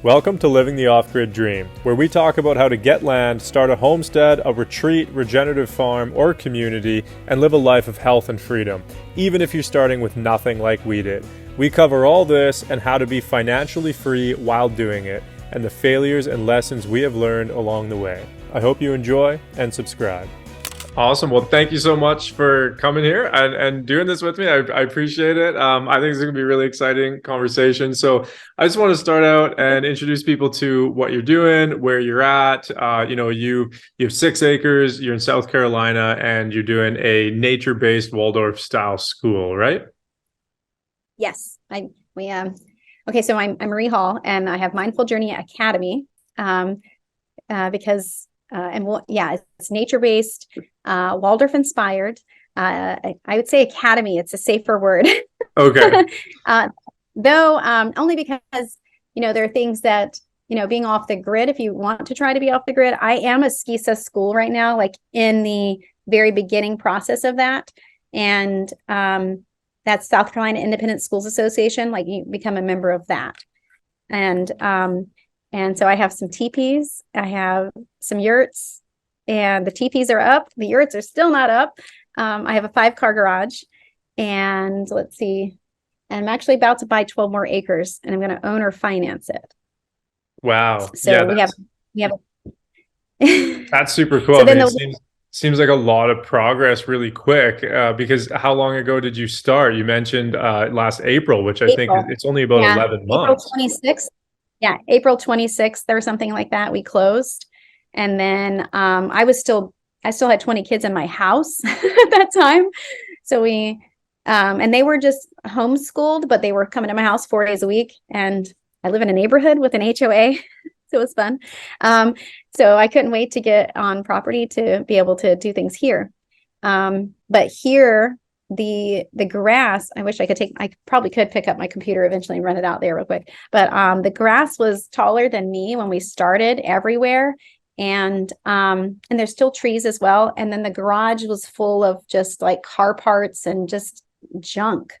Welcome to Living the Off-Grid Dream, where we talk about how to get land, start a homestead, a retreat, regenerative farm, or community, and live a life of health and freedom, even if you're starting with nothing like we did. We cover all this and how to be financially free while doing it, and the failures and lessons we have learned along the way. I hope you enjoy and subscribe. Awesome. Well, thank you so much for coming here and doing this with me. I appreciate it. I think it's going to be a really exciting conversation. So I just want to start out and introduce people to what you're doing, where you're at. You have 6 acres, you're in South Carolina, and you're doing a nature-based Waldorf style school, right? Yes. Okay, so I'm Marie Hall, and I have Mindful Journey Academy because it's nature-based, Waldorf inspired. I would say academy. It's a safer word. Okay. Though only because, there are things that, being off the grid, if you want to try to be off the grid, I am a SCISA school right now, like in the very beginning process of that. And that's South Carolina Independent Schools Association. Like you become a member of that. And so I have some teepees, I have some yurts, and the teepees are up. The yurts are still not up. I have a 5-car garage, and let's see. And I'm actually about to buy 12 more acres, and I'm going to own or finance it. Wow. So yeah, we have. That's super cool. So it seems like a lot of progress really quick because how long ago did you start? You mentioned last April, which I think it's only about 11 months. April 26th. Yeah, April 26th or something like that, we closed. And then I still had 20 kids in my house at that time. So and they were just homeschooled, but they were coming to my house 4 days a week. And I live in a neighborhood with an HOA. So it was fun. So I couldn't wait to get on property to be able to do things here. But here, the grass, I probably could pick up my computer eventually and run it out there real quick. But the grass was taller than me when we started everywhere. And there's still trees as well. And then the garage was full of just like car parts and just junk.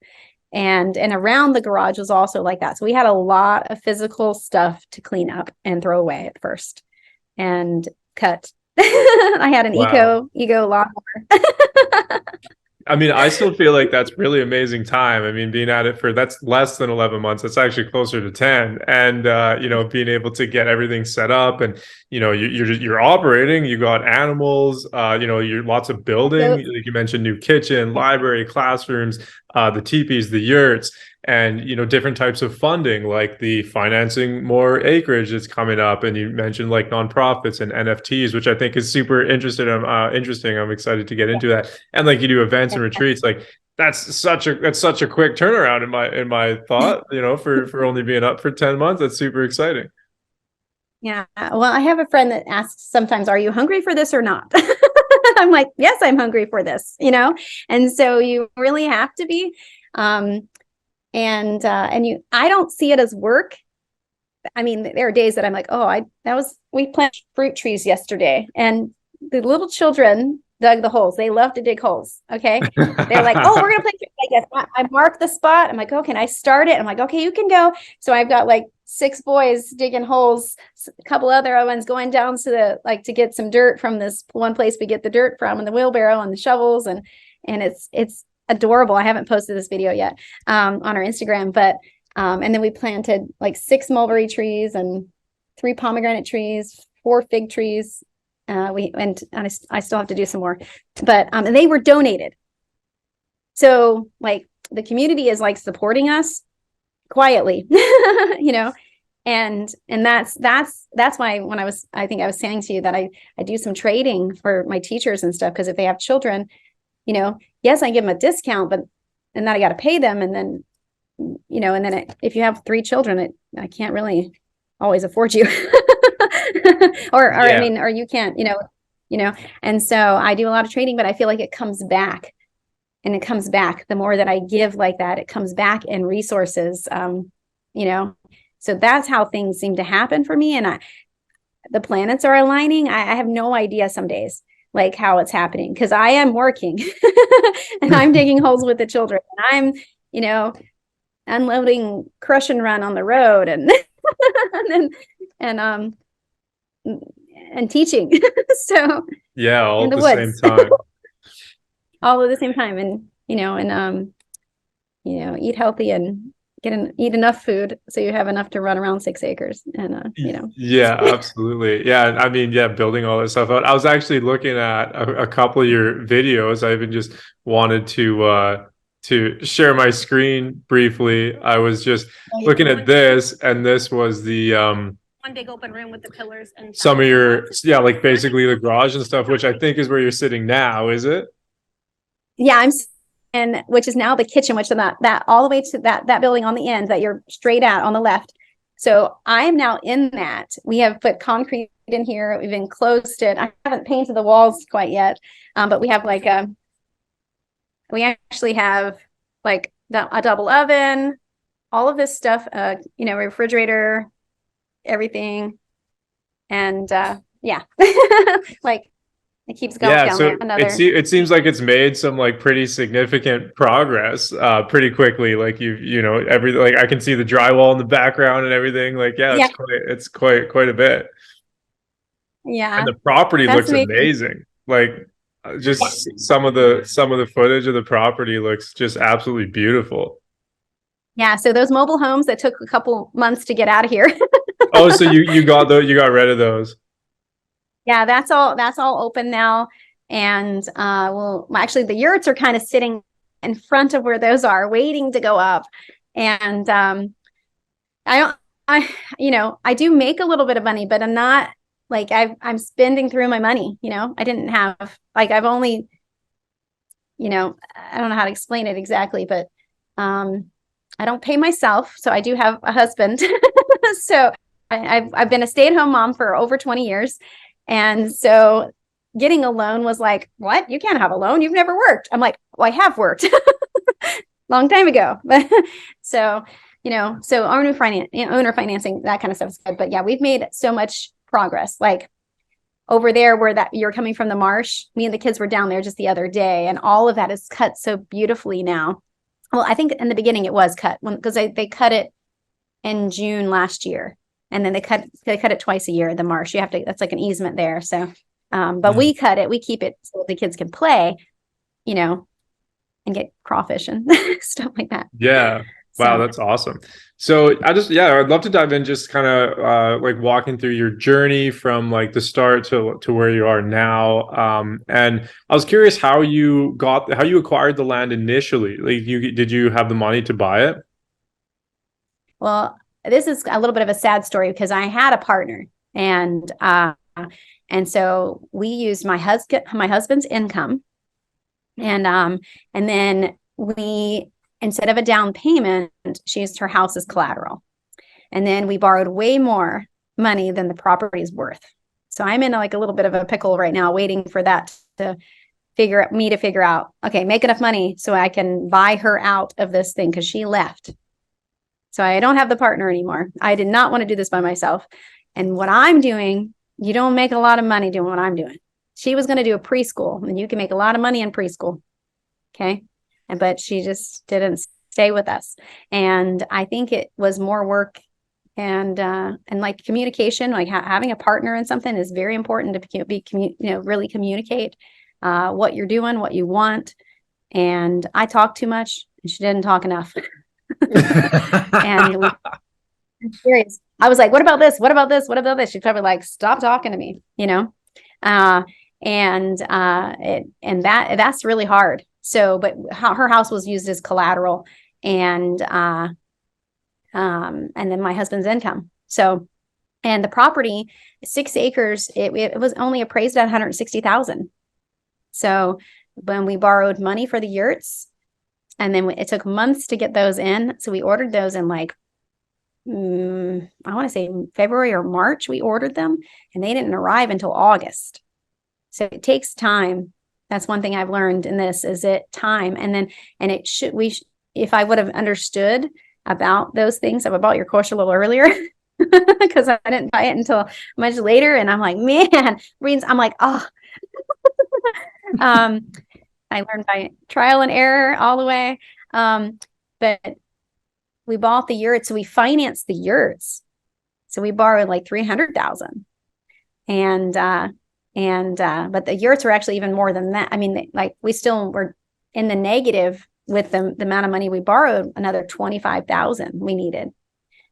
And around the garage was also like that. So we had a lot of physical stuff to clean up and throw away at first and cut. I had an Ego lawnmower. I still feel like that's really amazing time. Being at it that's less than 11 months. It's actually closer to 10. And, being able to get everything set up and, you're operating, you got animals, you're lots of building, like you mentioned, new kitchen, library, classrooms, the teepees, the yurts, and, different types of funding, like the financing more acreage that's coming up. And you mentioned like nonprofits and NFTs, which I think is super interesting. I'm excited to get into that. And like you do events and retreats, like that's such a quick turnaround in my thought, for only being up for 10 months. That's super exciting. Yeah. Well, I have a friend that asks sometimes, are you hungry for this or not? I'm like, yes, I'm hungry for this, and so you really have to be. I don't see it as work. There are days that I'm like, we planted fruit trees yesterday, and the little children dug the holes. They love to dig holes. Okay. They're like, we're going to plant trees. I guess I mark the spot. I'm like, oh, can I start it? I'm like, okay, you can go. So I've got like 6 boys digging holes, a couple other ones going down to to get some dirt from this one place we get the dirt from, and the wheelbarrow and the shovels. And it's adorable. I haven't posted this video yet on our Instagram, but and then we planted like 6 mulberry trees and 3 pomegranate trees, 4 fig trees. I still have to do some more, but and they were donated. So like the community is like supporting us quietly, and that's why when I think I was saying to you that I do some trading for my teachers and stuff, because if they have children, yes, I give them a discount, and then I got to pay them. And then, if you have 3 children, I can't really always afford you or you can't, and so I do a lot of trading, but I feel like it comes back, and it comes back the more that I give like that, it comes back in resources, so that's how things seem to happen for me. And the planets are aligning. I have no idea some days, like how it's happening, because I am working and I'm digging holes with the children, and I'm, unloading crush and run on the road, and and then, and and teaching. So Yeah, all in at the the same woods, time. all at the same time. And, eat healthy and eat enough food so you have enough to run around 6 acres. And, Yeah, absolutely. Yeah, I mean, yeah, building all this stuff out. I was actually looking at a couple of your videos. I even just wanted to share my screen briefly. I was just looking at this, and this was the one big open room with the pillars and some of your, yeah, like basically the garage and stuff, which I think is where you're sitting now, is it? yeah, and which is now the kitchen, which is that all the way to that building on the end that you're straight at on the left. So I am now in that. We have put concrete in here. We've enclosed it. I haven't painted the walls quite yet, but we have we actually have like a double oven, all of this stuff, refrigerator, everything. And yeah, like it keeps going Yeah, down so there. Another. it seems like it's made some like pretty significant progress pretty quickly. Like everything, like I can see the drywall in the background and everything. Like yeah, Yeah. it's quite a bit. Yeah, And the property that's looks amazing. amazing. Like just some of the footage of the property looks just absolutely beautiful. Yeah, so those mobile homes that took a couple months to get out of here. Oh, so you got rid of those. Yeah, that's all open now. And well, actually the yurts are kind of sitting in front of where those are, waiting to go up. And I don't I do make a little bit of money, but I'm not like I'm spending through my money. I didn't have like I've only, I don't know how to explain it exactly, but I don't pay myself, so I do have a husband. So I've been a stay-at-home mom for over 20 years. And so getting a loan was like, what? You can't have a loan. You've never worked. I'm like, well, I have worked long time ago. But so, so owner financing, that kind of stuff is good. But yeah, we've made so much progress. Like over there where that you're coming from the marsh, me and the kids were down there just the other day, and all of that is cut so beautifully now. Well, I think in the beginning it was cut because they cut it in June last year. And then they cut it twice a year, the marsh. That's like an easement there. So, but we cut it, we keep it so the kids can play, and get crawfish and stuff like that. Yeah. Wow, So, that's awesome. So I'd love to dive in just kind of like walking through your journey from like the start to where you are now. And I was curious how you acquired the land initially. Like did you have the money to buy it? well, this is a little bit of a sad story because I had a partner, and so we used my husband's income, and then we, instead of a down payment, she used her house as collateral. And then we borrowed way more money than the property is worth. So I'm in like a little bit of a pickle right now, waiting for that to figure out, okay, make enough money so I can buy her out of this thing because she left. So I don't have the partner anymore. I did not want to do this by myself. And what I'm doing, you don't make a lot of money doing what I'm doing. She was going to do a preschool, and you can make a lot of money in preschool. Okay. But she just didn't stay with us. And I think it was more work and like communication, like having a partner in something is very important to really communicate what you're doing, what you want. And I talk too much and she didn't talk enough. And serious. I was like, what about this? What about this? What about this? She's probably like, stop talking to me, and that's really hard. So, but her house was used as collateral, and then my husband's income. So, and the property, 6 acres, it was only appraised at 160,000. So when we borrowed money for the yurts, and then it took months to get those in. So we ordered those in like, I want to say February or March, we ordered them, and they didn't arrive until August. So it takes time. That's one thing I've learned in this, is it time. And if I would have understood about those things, I would have bought your course a little earlier because I didn't buy it until much later. And I'm like, man, I'm like, oh, I learned by trial and error all the way. But we bought the yurts. So we financed the yurts. So we borrowed like 300,000. And but the yurts were actually even more than that. I mean, like we still were in the negative with the amount of money we borrowed, another 25,000 we needed.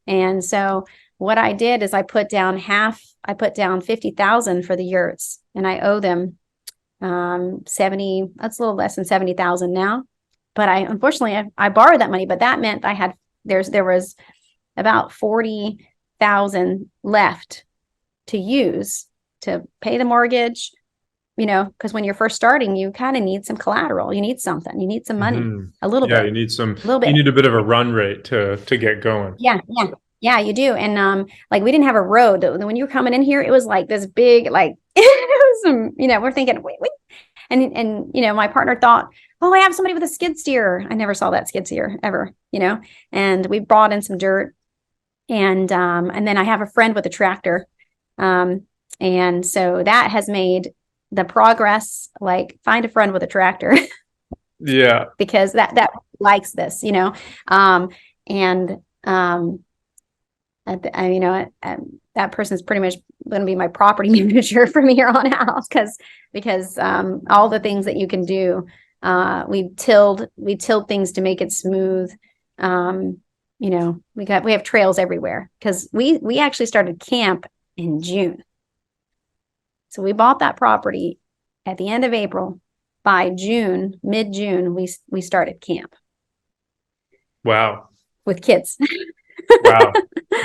And so what I did is I put down 50,000 for the yurts, and I owe them 70, that's a little less than 70,000 now. But unfortunately I borrowed that money, but that meant there was about 40,000 left to use to pay the mortgage, because when you're first starting, you kind of need some collateral. You need something. You need some money, a little bit. Yeah, you need a little bit. You need a bit of a run rate to get going. Yeah, you do. And like we didn't have a road. When you were coming in here, it was like this big, like it was we're thinking, wait. And my partner thought, oh, I have somebody with a skid steer. I never saw that skid steer ever, and we brought in some dirt. And then I have a friend with a tractor. And so that has made the progress, like find a friend with a tractor. Yeah. Because that likes this, that person's pretty much going to be my property manager from here on out, because all the things that you can do, we tilled things to make it smooth. We have trails everywhere, because we actually started camp in June. So we bought that property at the end of April. By mid-June, we started camp. Wow. With kids. Wow.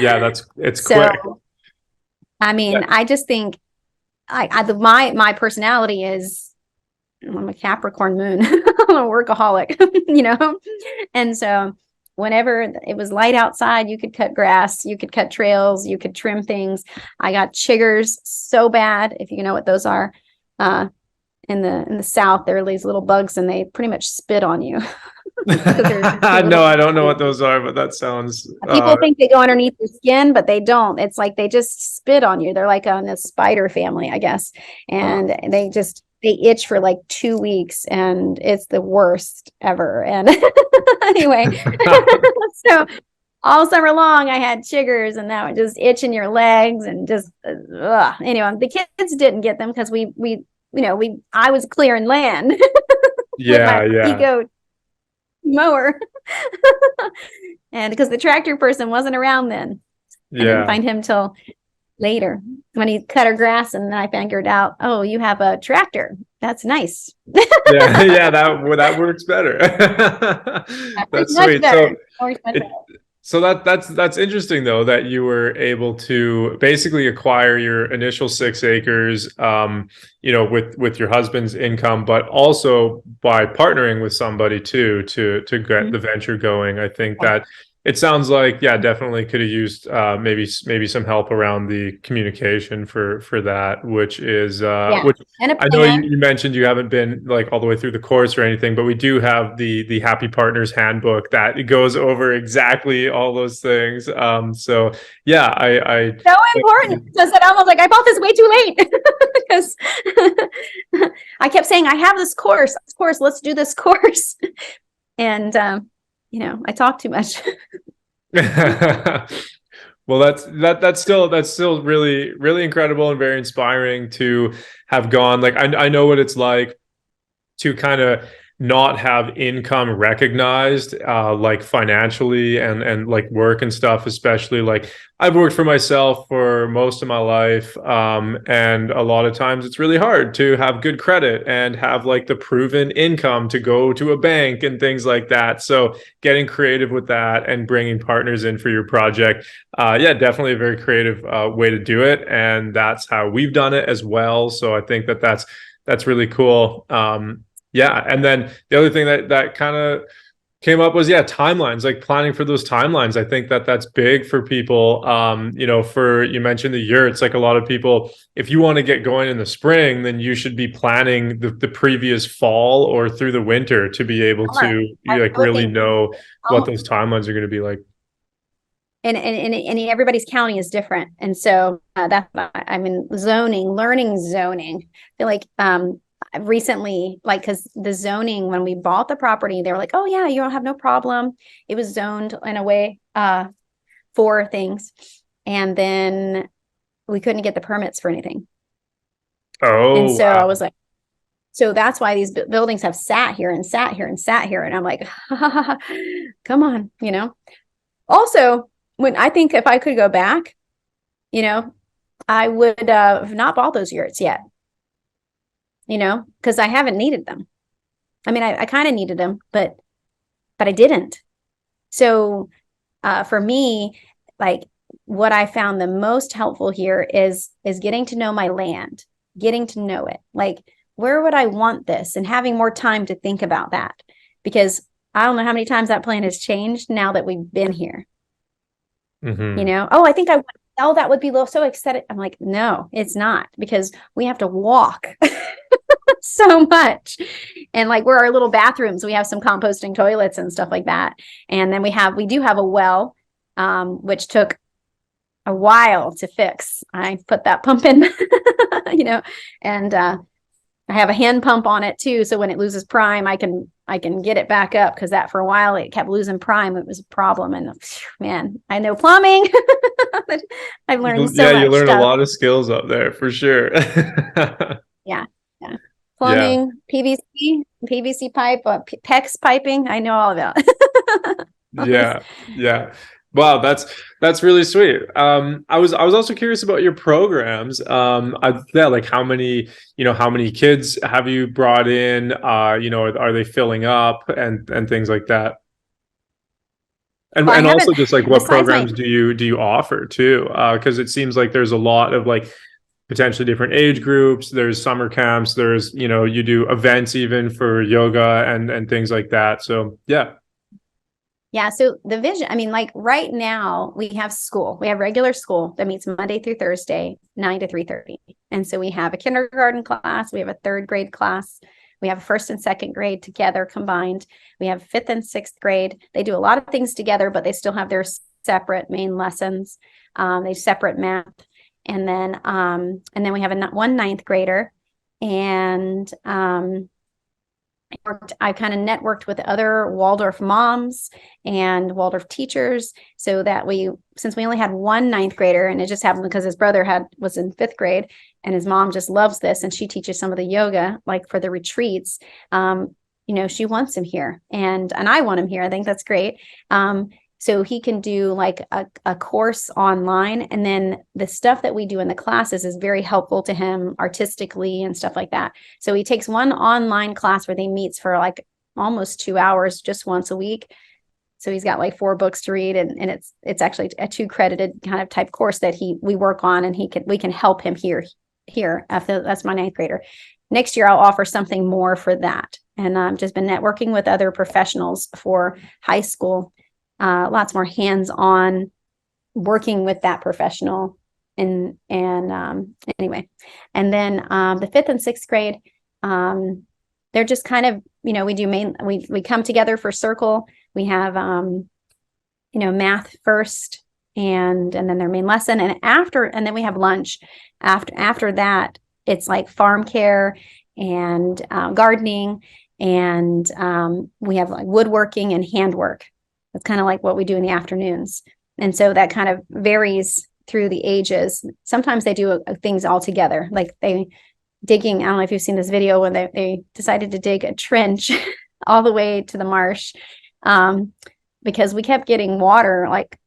Yeah, it's quick. I mean, I just think my personality is, I'm a Capricorn moon. I'm a workaholic, and so whenever it was light outside, you could cut grass, you could cut trails, you could trim things. I got chiggers so bad, if you know what those are. In the South, there are these little bugs, and they pretty much spit on you. No, I don't know what those are, but that sounds. People think they go underneath your skin, but they don't. It's like they just spit on you. They're like on a spider family, I guess, and they itch for like 2 weeks, and it's the worst ever. And anyway, so all summer long I had chiggers, and that would just itch in your legs and just anyway. The kids didn't get them because I was clearing land. Yeah. Eco mower. And because the tractor person wasn't around then. I didn't find him till later when he cut our grass, and then I figured out, oh, you have a tractor. That's nice. yeah, that works better. That's sweet. Better. So that's interesting, though, that you were able to basically acquire your initial 6 acres, with your husband's income, but also by partnering with somebody too to get the venture going. I think that it sounds like, definitely could have used maybe some help around the communication for that, which is which I know you mentioned you haven't been like all the way through the course or anything, but we do have the Happy Partners Handbook that goes over exactly all those things. So yeah, I so important. So I said, almost like I bought this way too late, because I kept saying I have this course, let's do this course, and I talk too much. Well, that's still really, really incredible and very inspiring to have gone. Like, I know what it's like to kind of not have income recognized, like financially and like work and stuff, especially. Like, I've worked for myself for most of my life. And a lot of times it's really hard to have good credit and have like the proven income to go to a bank and things like that. So getting creative with that and bringing partners in for your project. Definitely a very creative way to do it. And that's how we've done it as well. So I think that's really cool. And then the other thing that kind of came up was timelines, like planning for those timelines. I think that's big for people. You mentioned the yurts, like a lot of people, if you want to get going in the spring, then you should be planning the previous fall or through the winter to be able to really know what those timelines are going to be like. And everybody's county is different, and so learning zoning. I feel like recently, like, because the zoning, when we bought the property, they were like, oh yeah, you don't have no problem. It was zoned in a way for things, And then we couldn't get the permits for anything. And Oh, so I wow. was like, so that's why these buildings have sat here and sat here and sat here. And I'm like, come on, Also, when I think if I could go back, I would have not bought those yurts yet, because I haven't needed them. I mean, I kind of needed them, but I didn't. So for me, like what I found the most helpful here is getting to know my land, getting to know it. Like, where would I want this? And having more time to think about that. Because I don't know how many times that plan has changed now that we've been here. Hmm. Oh, I think that would be so excited. I'm like, no, it's not, because we have to walk so much. And like where our little bathrooms, we have some composting toilets and stuff like that. And then we do have a well, which took a while to fix. I put that pump in, and I have a hand pump on it too. So when it loses prime, I can get it back up, because that for a while it kept losing prime. It was a problem. And man, I know plumbing. I've learned so Yeah, you much learn a stuff. lot of skills up there for sure. Yeah. Yeah. Yeah. Plumbing, PVC pipe, PEX piping. I know all about. Yeah. Yeah. Wow, that's really sweet. I was also curious about your programs. Yeah, like how many kids have you brought in? Are they filling up and things like that? And Well, I and also haven't, just like what besides my programs do you offer too? Because it seems like there's a lot of like potentially different age groups. There's summer camps. There's you do events even for yoga and things like that. So yeah. Yeah, so the vision, I mean, like right now we have school. We have regular school that meets Monday through Thursday, 9 to 3:30. And so we have a kindergarten class, we have a third grade class, we have first and second grade together combined. We have fifth and sixth grade. They do a lot of things together, but they still have their separate main lessons. They separate math. And then we have one ninth grader. And I kind of networked with other Waldorf moms and Waldorf teachers, so that since we only had one ninth grader, and it just happened because his brother was in fifth grade, and his mom just loves this, and she teaches some of the yoga, like for the retreats. She wants him here, and I want him here. I think that's great. So he can do like a course online, and then the stuff that we do in the classes is very helpful to him artistically and stuff like that. So he takes one online class where they meets for like almost 2 hours just once a week. So he's got like 4 books to read, and it's actually a 2 credited kind of type course that we work on, and we can help him here. That's my ninth grader. Next year I'll offer something more for that, and I've just been networking with other professionals for high school. Lots more hands-on working with that professional. And anyway, and then the fifth and sixth grade, they're just kind of, we come together for circle. We have math first, and then their main lesson, and then we have lunch. After that, it's like farm care and gardening, and we have like woodworking and handwork. It's kind of like what we do in the afternoons. And so that kind of varies through the ages. Sometimes they do things all together, like I don't know if you've seen this video when they decided to dig a trench all the way to the marsh, because we kept getting water, like,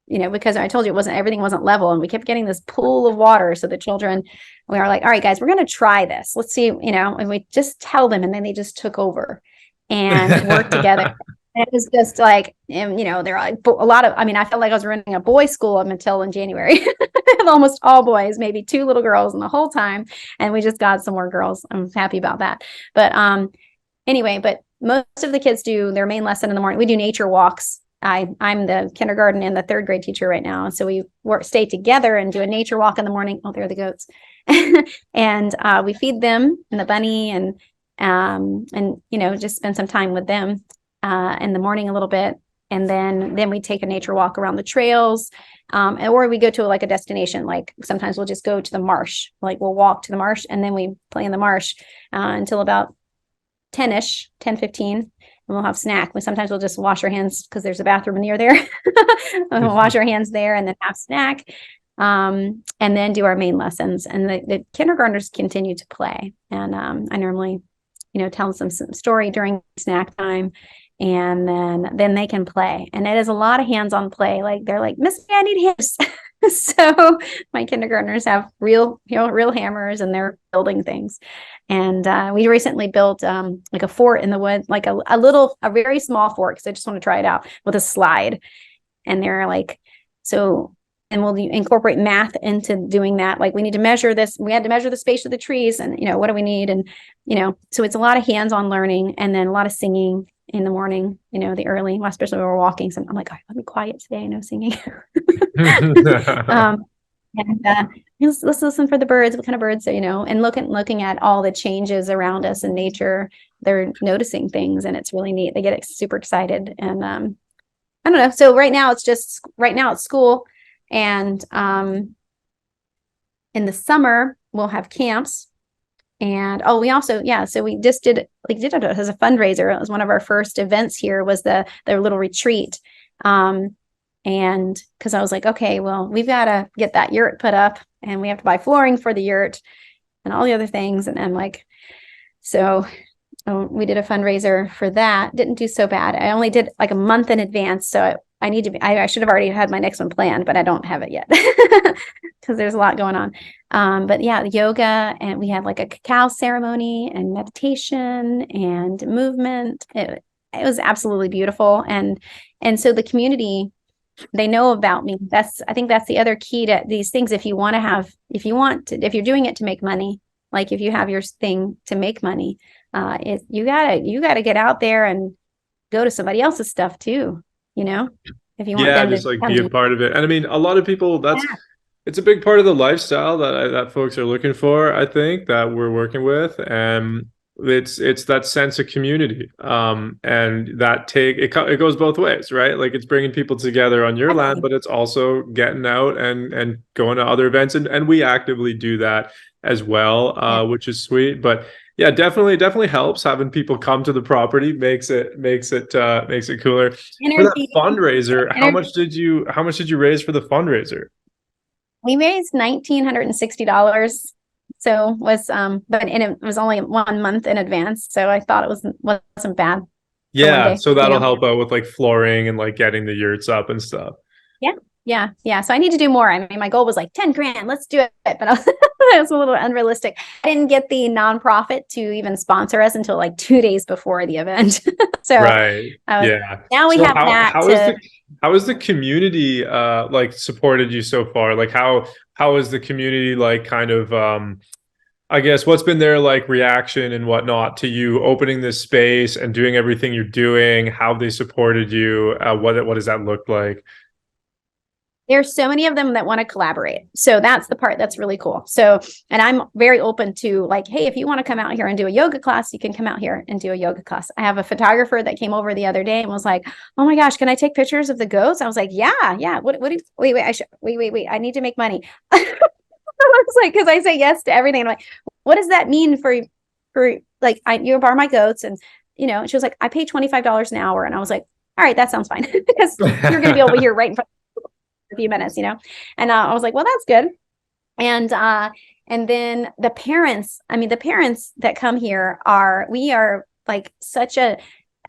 because I told you everything wasn't level, and we kept getting this pool of water. So the children, we are like, all right, guys, we're going to try this. Let's see, and we just tell them, and then they just took over and worked together. It was just like, they're like a lot of, I felt like I was running a boys' school up until in January. Almost all boys, maybe 2 little girls in the whole time. And we just got some more girls. I'm happy about that. But anyway, but most of the kids do their main lesson in the morning. We do nature walks. I'm the kindergarten and the third grade teacher right now. So we stay together and do a nature walk in the morning. Oh, there are the goats. And we feed them and the bunny, and just spend some time with them in the morning a little bit. And then we take a nature walk around the trails, or we go to like a destination. Like sometimes we'll just go to the marsh, like we'll walk to the marsh, and then we play in the marsh until about 10-ish, 10:15. we'll have snack. Sometimes we'll just wash our hands because there's a bathroom near there. We'll wash our hands there and then have snack. And then do our main lessons. And the kindergartners continue to play. And I normally, tell them some story during snack time. And then they can play. And it is a lot of hands-on play. Like they're like, Miss, I need hammers. So my kindergartners have real hammers, and they're building things. And we recently built like a fort in the woods, like a very small fort, because I just want to try it out with a slide. And they're like, so, and we'll incorporate math into doing that. Like we need to measure this. We had to measure the space of the trees, and what do we need? And so it's a lot of hands-on learning, and then a lot of singing in the morning, the early, especially when we're walking. So I'm like, all right, let me quiet today, no singing. Let's listen for the birds, what kind of birds, and looking at all the changes around us in nature. They're noticing things, and it's really neat. They get super excited. And I don't know. So right now it's school. And in the summer we'll have camps. And we also, so we just did it as a fundraiser. It was one of our first events here, was their little retreat. And because I was like, okay, well, we've got to get that yurt put up, and we have to buy flooring for the yurt and all the other things. And I'm like, so we did a fundraiser for that. Didn't do so bad. I only did like a month in advance. So I should have already had my next one planned, but I don't have it yet because there's a lot going on. But yeah, yoga, and we had like a cacao ceremony and meditation and movement. It was absolutely beautiful. And so the community, they know about me. I think that's the other key to these things. If you're doing it to make money, like if you have your thing to make money, you gotta get out there and go to somebody else's stuff too. If you want them just to like be a part of it. And I mean, a lot of people, it's a big part of the lifestyle that folks are looking for, I think, that we're working with. And it's that sense of community. And it goes both ways, right? Like it's bringing people together on your land, but it's also getting out and going to other events. And we actively do that as well, which is sweet. But yeah, definitely helps having people come to the property, makes it cooler. For that fundraiser, how much did you raise for the fundraiser? We raised $1,960. So it was only 1 month in advance. So I thought it wasn't bad. Yeah, so that'll help out with like flooring and like getting the yurts up and stuff. Yeah. So I need to do more. I mean, my goal was like 10 grand. Let's do it. But it was a little unrealistic. I didn't get the nonprofit to even sponsor us until like 2 days before the event. So right. Now we have that. How has the community like supported you so far? Like how is the community like kind of I guess what's been their like reaction and whatnot to you opening this space and doing everything you're doing? How they supported you? What does that look like? There's so many of them that want to collaborate. So that's the part that's really cool. So, and I'm very open to like, hey, if you want to come out here and do a yoga class, you can come out here and do a yoga class. I have a photographer that came over the other day and was like, oh my gosh, can I take pictures of the goats? I was like, yeah. Wait, I need to make money. I was like, because I say yes to everything. I'm like, what does that mean for like, you borrow my goats? And, she was like, I pay $25 an hour. And I was like, all right, that sounds fine. Because you're going to be over here right in front a few minutes, and I was like, well, that's good. And then the parents that come here we are like such a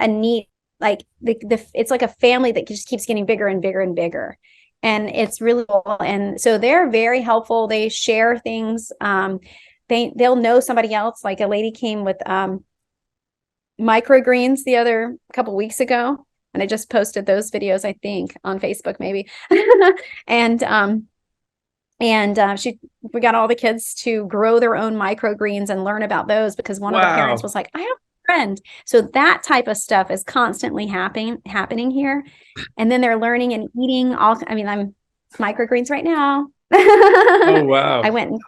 neat, like it's like a family that just keeps getting bigger and bigger and bigger. And it's really cool. And so they're very helpful. They share things. They'll know somebody else. Like a lady came with microgreens a couple weeks ago. And I just posted those videos, I think, on Facebook, maybe. and we got all the kids to grow their own microgreens and learn about those, because one of the parents was like, I have a friend. So that type of stuff is constantly happening here. And then they're learning and eating I'm microgreens right now. Oh wow! I went.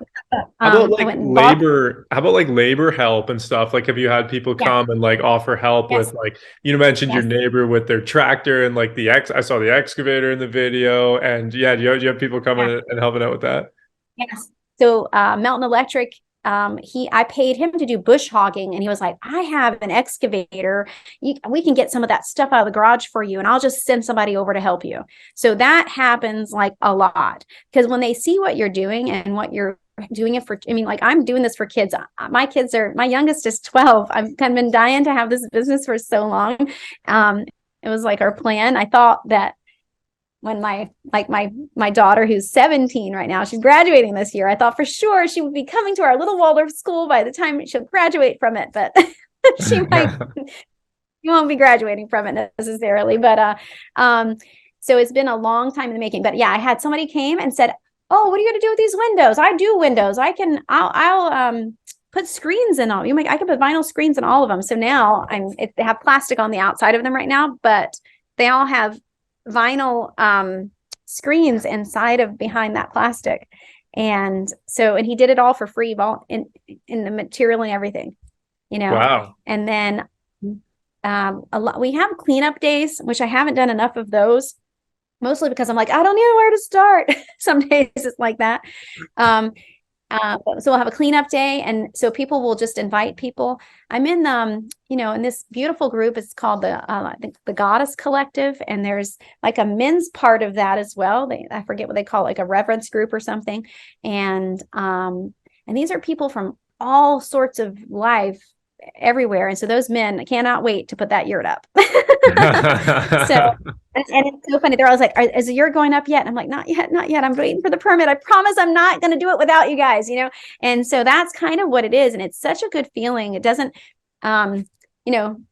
How about like labor help and stuff? Like, have you had people come and like offer help with like you mentioned your neighbor with their tractor and like I saw the excavator in the video, and do you have people coming and helping out with that? Yes. So Melton Electric I paid him to do bush hogging, and he was like, I have an excavator. We can get some of that stuff out of the garage for you, and I'll just send somebody over to help you. So that happens like a lot, because when they see what you're doing and what you're doing it for, I mean, like, I'm doing this for kids. My youngest is 12. I've kind of been dying to have this business for so long. It was like our plan. I thought that when my daughter, who's 17 right now, she's graduating this year, I thought for sure she would be coming to our little Waldorf school by the time she'll graduate from it, but she won't be graduating from it necessarily. But so it's been a long time in the making. But yeah, I had somebody came and said, oh, what are you going to do with these windows? I do windows. I'll put screens in all. I can put vinyl screens in all of them. So now they have plastic on the outside of them right now, but they all have vinyl screens behind that plastic. And he did it all for free, in the material and everything, Wow. And then we have cleanup days, which I haven't done enough of those, mostly because I'm like, I don't know where to start. Some days it's like that. So we'll have a cleanup day, and so people will just invite people. I'm in in this beautiful group. It's called the Goddess Collective, and there's like a men's part of that as well. I forget what they call it, like a reverence group or something. And these are people from all sorts of life everywhere, and so those men cannot wait to put that yurt up. So and it's so funny. They're always like, is the yurt going up yet? And I'm like, not yet. I'm waiting for the permit. I promise I'm not going to do it without you guys, And so that's kind of what it is. And it's such a good feeling. It doesn't, my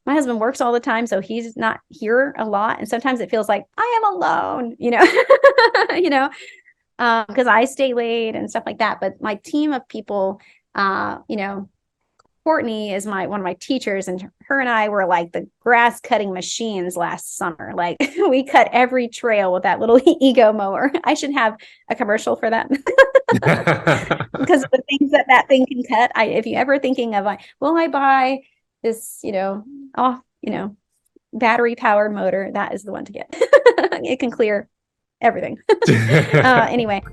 husband works all the time, so he's not here a lot. And sometimes it feels like I am alone, because I stay late and stuff like that. But my team of people, Courtney is one of my teachers, and her and I were like the grass cutting machines last summer. Like, we cut every trail with that little ego mower. I should have a commercial for that because the things that thing can cut. If you ever thinking of will I buy this, battery powered motor, that is the one to get. It can clear everything. Anyway.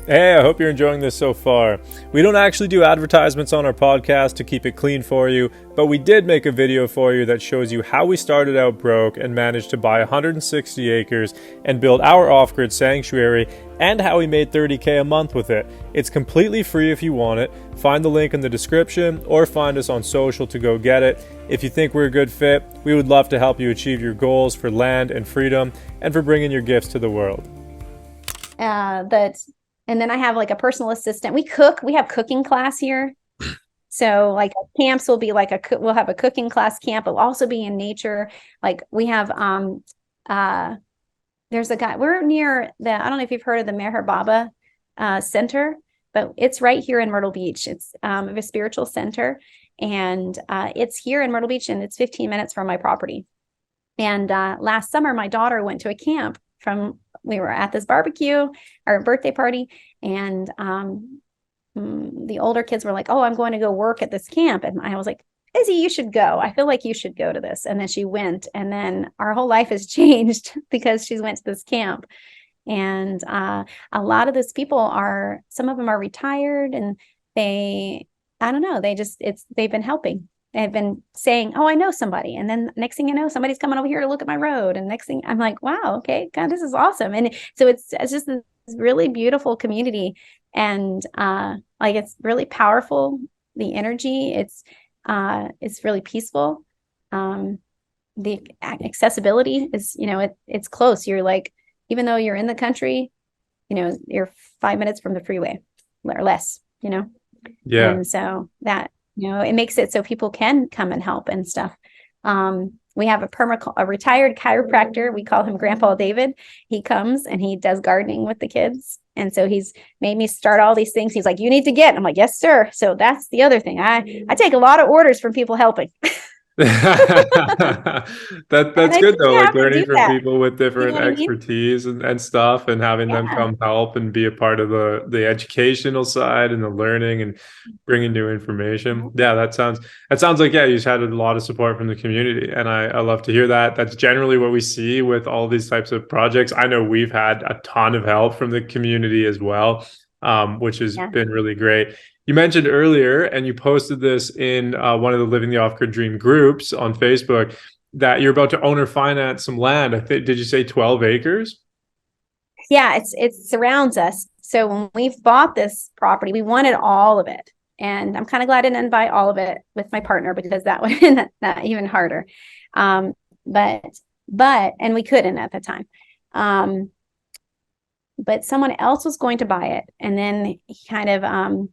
Hey, I hope you're enjoying this so far. We don't actually do advertisements on our podcast to keep it clean for you, but we did make a video for you that shows you how we started out broke and managed to buy 160 acres and build our off-grid sanctuary, and how we made $30K a month with it. It's completely free if you want it. Find the link in the description or find us on social to go get it. If you think we're a good fit, we would love to help you achieve your goals for land and freedom and for bringing your gifts to the world. And then I have like a personal assistant. We have cooking class here. So like camps will be like we'll have a cooking class camp. It'll also be in nature. Like we have, there's a guy, we're near I don't know if you've heard of the Meher Baba Center, but it's right here in Myrtle Beach. It's a spiritual center, and it's here in Myrtle Beach, and it's 15 minutes from my property. And last summer, my daughter went to a camp we were at this barbecue, our birthday party, and the older kids were like, oh, I'm going to go work at this camp. And I was like, Izzy, you should go. I feel like you should go to this. And then she went, and then our whole life has changed because she went to this camp. And a lot of those people some of them are retired, and they've been helping. They've been saying, oh, I know somebody. And then next thing you know, somebody's coming over here to look at my road. And next thing I'm like, wow, okay, God, this is awesome. And so it's just this really beautiful community. And it's really powerful. The energy, it's really peaceful. The accessibility is, it's close. You're like, even though you're in the country, you're 5 minutes from the freeway or less, Yeah. And so that, it makes it so people can come and help and stuff. We have a retired chiropractor. We call him Grandpa David. He comes and he does gardening with the kids. And so he's made me start all these things. He's like, you need to get. I'm like, yes, sir. So that's the other thing. I take a lot of orders from people helping. That's good though, like learning from people with different expertise and stuff, and having them come help and be a part of the educational side and the learning and bringing new information. That sounds like you just had a lot of support from the community, and I love to hear that. That's generally what we see with all these types of projects. I know we've had a ton of help from the community as well. which has Yeah. been really great. You mentioned earlier, and you posted this in one of the Living the Off-Grid Dream groups on Facebook, that you're about to own or finance some land. Did you say 12 acres? Yeah, it surrounds us. So when we bought this property, we wanted all of it. And I'm kind of glad I didn't buy all of it with my partner, because that would have been that even harder. Um, but and we couldn't at the time. But someone else was going to buy it, and then he kind of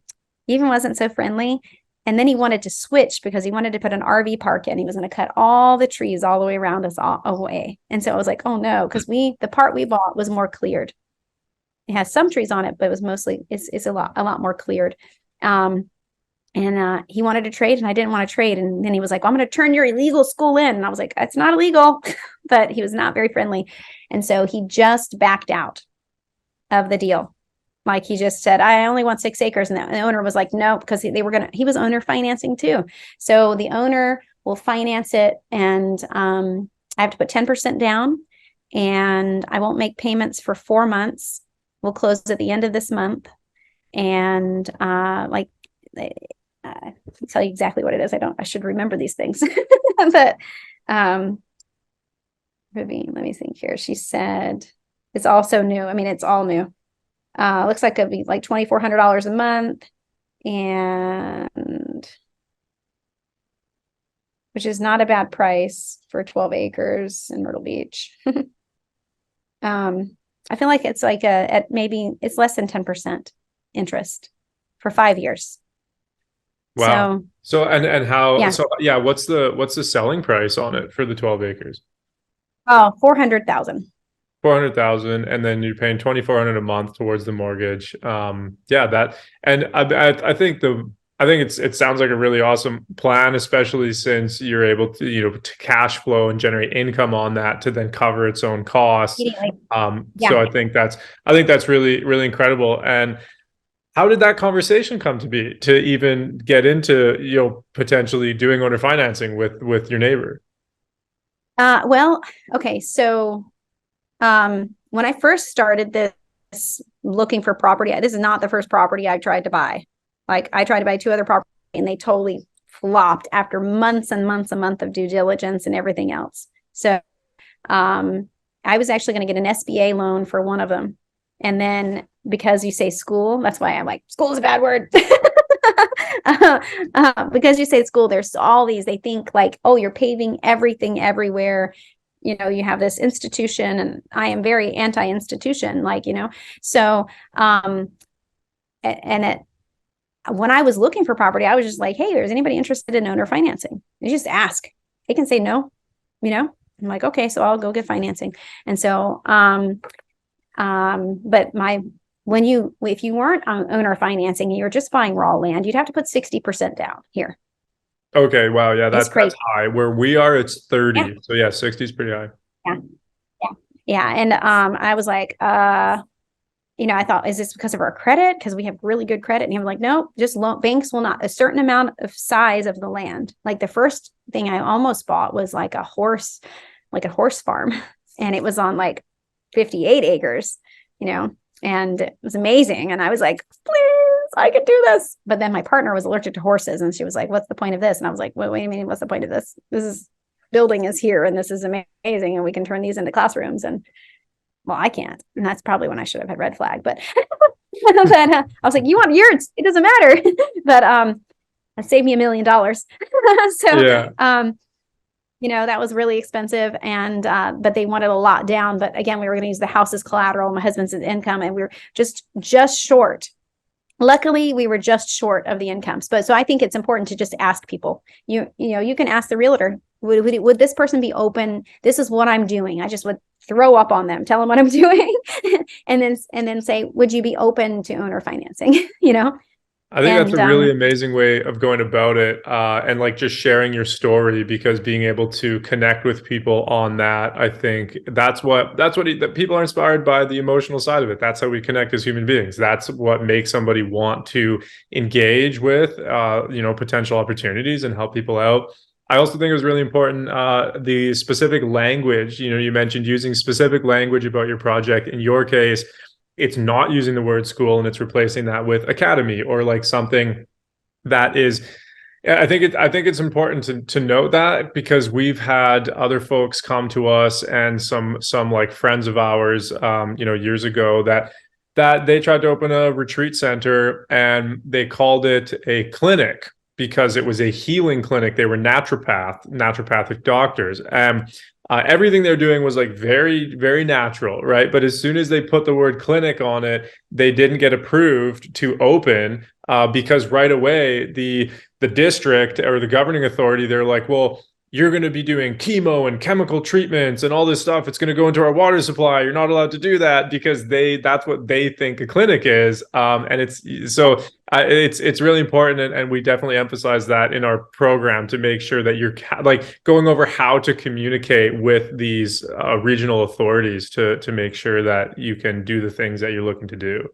even wasn't so friendly. And then he wanted to switch because he wanted to put an RV park in. He was going to cut all the trees all the way around us all away. And so I was like, oh no, because the part we bought was more cleared. It has some trees on it, but it was mostly it's a lot more cleared. And he wanted to trade, and I didn't want to trade. And then he was like, well, I'm going to turn your illegal school in. And I was like, it's not illegal, but he was not very friendly. And so he just backed out of the deal. Like, he just said, I only want 6 acres. And the owner was like, no, because he was owner financing too. So the owner will finance it. And I have to put 10% down, and I won't make payments for 4 months. We'll close at the end of this month. And I'll tell you exactly what it is. I should remember these things. But Vivian, let me think here. She said it's also new. I mean, it's all new. Looks like it'd be like $2,400 a month, and which is not a bad price for 12 acres in Myrtle Beach. I feel like it's like maybe it's less than 10% interest for 5 years. Wow. So and how, yeah. so yeah, what's the selling price on it for the 12 acres? Oh, 400,000. 400,000, and then you're paying 2,400 a month towards the mortgage. Yeah, that, and I think it sounds like a really awesome plan, especially since you're able to, to cash flow and generate income on that to then cover its own costs. Yeah. So I think that's really, really incredible. And how did that conversation come to be, to even get into, potentially doing owner financing with your neighbor? Well, okay. So, when I first started this looking for property, this is not the first property I tried to buy. Like, I tried to buy 2 other properties, and they totally flopped after months and months and months of due diligence and everything else. So, I was actually going to get an SBA loan for one of them. And then, because you say school, that's why I'm like, school is a bad word. Because you say school, there's all these, they think like, oh, you're paving everything everywhere. You have this institution, and I am very anti-institution, so, when I was looking for property, I was just like, hey, is anybody interested in owner financing? You just ask. They can say no, I'm like, okay, so I'll go get financing. And so, but if you weren't on owner financing, you're just buying raw land, you'd have to put 60% down here. Okay. Wow. Yeah. That's high. Where we are, it's 30. Yeah. So yeah, 60 is pretty high. Yeah. And I was like, I thought, is this because of our credit? Because we have really good credit. And he was like, no, just banks will not, a certain amount of size of the land. Like, the first thing I almost bought was like a horse farm. And it was on like 58 acres, and it was amazing. And I was like, please, I could do this. But then my partner was allergic to horses, and she was like, what's the point of this? And I was like, wait a minute, what's the point of this? Building is here, and this is amazing, and we can turn these into classrooms. And well, I can't. And that's probably when I should have had red flag. But then I was like, you want yurts? It doesn't matter. But it saved me $1 million. So yeah. That was really expensive, and but they wanted a lot down. But again, we were going to use the house as collateral, my husband's income, and we were just short. Luckily, we were just short of the incomes. But so I think it's important to just ask people. You can ask the realtor, would this person be open? This is what I'm doing. I just would throw up on them, tell them what I'm doing, and then say, would you be open to owner financing? I think that's a really amazing way of going about it, and like just sharing your story, because being able to connect with people on that, I think that people are inspired by, the emotional side of it. That's how we connect as human beings. That's what makes somebody want to engage with, potential opportunities and help people out. I also think it was really important, the specific language. You mentioned using specific language about your project. In your case, it's not using the word school and it's replacing that with academy or like something that is. I think it's important to note that, because we've had other folks come to us and some like friends of ours, years ago, that they tried to open a retreat center and they called it a clinic because it was a healing clinic. They were naturopathic doctors, and everything they're doing was like very, very natural, right? But as soon as they put the word clinic on it, they didn't get approved to open, because right away the district or the governing authority, they're like, well, you're going to be doing chemo and chemical treatments and all this stuff. It's going to go into our water supply. You're not allowed to do that, because that's what they think a clinic is. And it's really important. And we definitely emphasize that in our program to make sure that you're like going over how to communicate with these regional authorities to make sure that you can do the things that you're looking to do.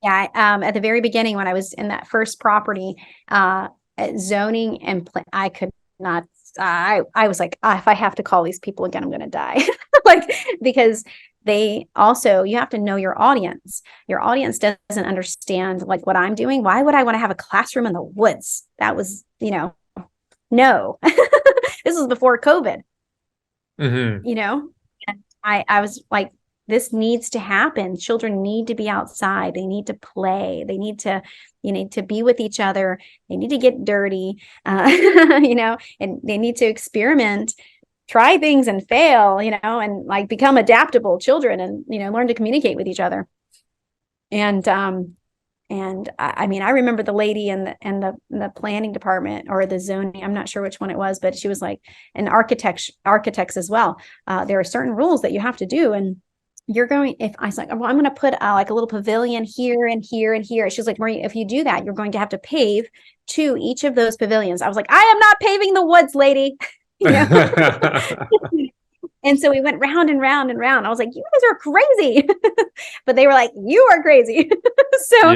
Yeah. At the very beginning, when I was in that first property, zoning and I could not. I was like, if I have to call these people again, I'm going to die. Like, because they also, you have to know your audience. Your audience doesn't understand like what I'm doing. Why would I want to have a classroom in the woods? That was, no. This was before COVID. And I was like, this needs to happen. Children need to be outside. They need to play. They need to, be with each other. They need to get dirty, and they need to experiment, try things and fail, and like become adaptable children and, learn to communicate with each other. And I mean, I remember the lady in the planning department or the zoning, I'm not sure which one it was, but she was like an architects as well. There are certain rules that you have to do. And if I was like, well, I'm going to put like a little pavilion here and here and here. She's like, Marie, if you do that, you're going to have to pave to each of those pavilions. I was like, I am not paving the woods, lady. And so we went round and round and round. I was like, you guys are crazy. But they were like, you are crazy. So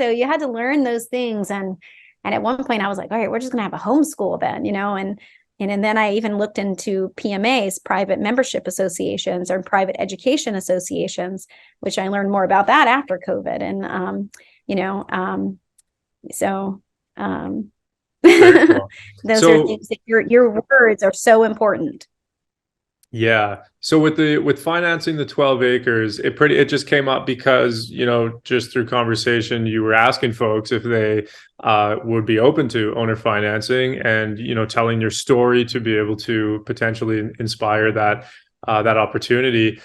you had to learn those things. And at one point I was like, all right, we're just going to have a homeschool then, and then I even looked into PMAs, private membership associations or private education associations, which I learned more about that after COVID. And, those are things that your words are so important. Yeah. So with financing the 12 acres, it just came up because, just through conversation, you were asking folks if they would be open to owner financing and, telling your story to be able to potentially inspire that opportunity.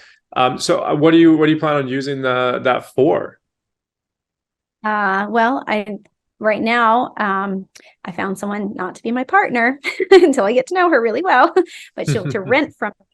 So what do you plan on using that for? Well, right now, I found someone not to be my partner until I get to know her really well, but she'll to rent from me.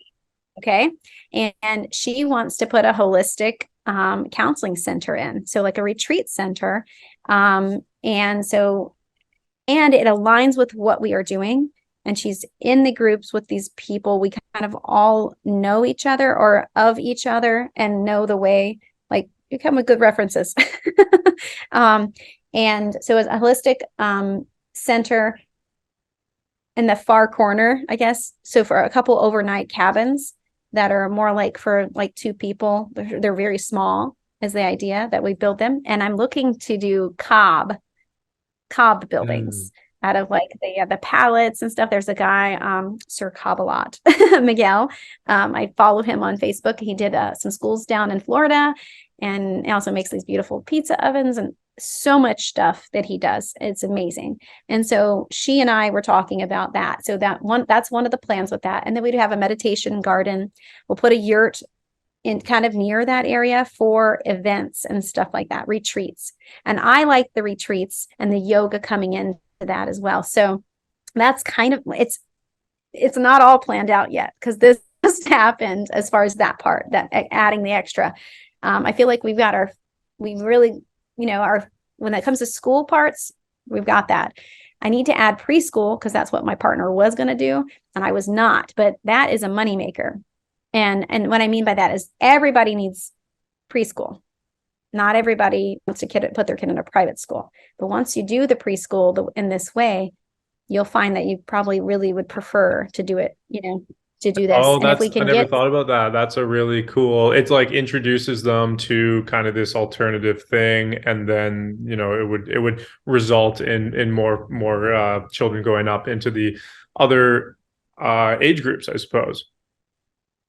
Okay. And she wants to put a holistic counseling center in. So like a retreat center. And it aligns with what we are doing. And she's in the groups with these people. We kind of all know each other or of each other and know the way, like you come with good references. And so it's a holistic center in the far corner, I guess. So for a couple overnight cabins that are more like for like two people, they're very small is the idea that we build them. And I'm looking to do cob buildings out of like the pallets and stuff. There's a guy, Sir Cobalot, Miguel. I follow him on Facebook. He did some schools down in Florida, and he also makes these beautiful pizza ovens and so much stuff that he does. It's amazing. And so she and I were talking about that. So that's one of the plans with that. And then we'd have a meditation garden. We'll put a yurt in kind of near that area for events and stuff like that, retreats. And I like the retreats and the yoga coming into that as well. So that's kind of, it's not all planned out yet because this just happened as far as that part, that adding the extra. I feel like when it comes to school parts, we've got that. I need to add preschool because that's what my partner was going to do. And I was not, but that is a moneymaker. And what I mean by that is everybody needs preschool. Not everybody wants to put their kid in a private school. But once you do the preschool in this way, you'll find that you probably really would prefer to do it, to do this. Oh, And if we I can never get, thought about that. That's a really cool. It's like introduces them to kind of this alternative thing, and then, it would result in more children going up into the other age groups, I suppose.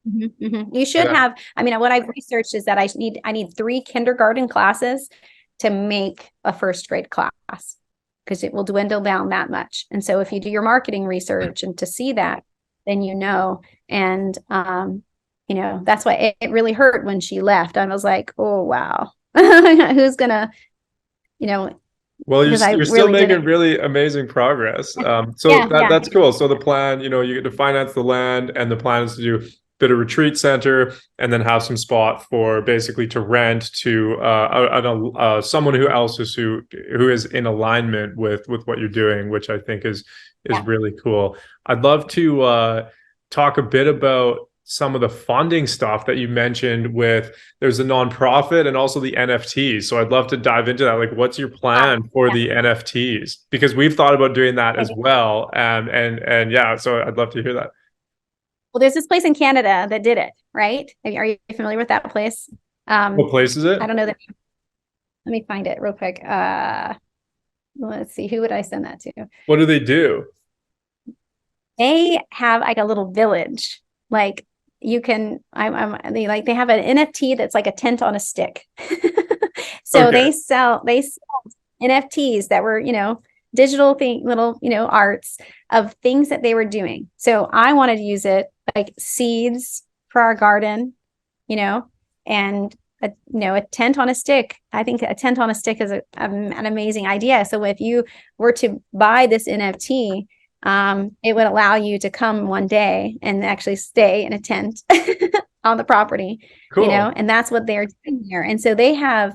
you should Yeah. have, I mean, what I've researched is that I need 3 kindergarten classes to make a first grade class, because it will dwindle down that much. And so if you do your marketing research and to see that, then and that's why it really hurt when she left. I was like, oh wow, who's gonna, you know, Well, because I you're still really making didn't. really amazing progress. So Yeah, yeah, that's cool. So the plan, you get to finance the land, and the plan is to do a bit of retreat center, and then have some spot for basically to rent to someone who is in alignment with what you're doing, which I think is yeah. really cool. I'd love to talk a bit about some of the funding stuff that you mentioned with there's a nonprofit and also the NFTs. So I'd love to dive into that. Like, what's your plan for Yeah. the NFTs? Because we've thought about doing that as well. And yeah, so I'd love to hear that. Well, there's this place in Canada that did it, right? Are you familiar with that place? What place is it? I don't know that. Let me find it real quick. Let's see, who would I send that to? What do they do? They have like a little village. Like you can, they have an NFT that's like a tent on a stick. So Okay, they sell NFTs that were, digital little, arts of things that they were doing. So I wanted to use it like seeds for our garden, and a tent on a stick. I think a tent on a stick is an amazing idea. So if you were to buy this NFT, it would allow you to come one day and actually stay in a tent on the property, cool. and that's what they're doing here. And so they have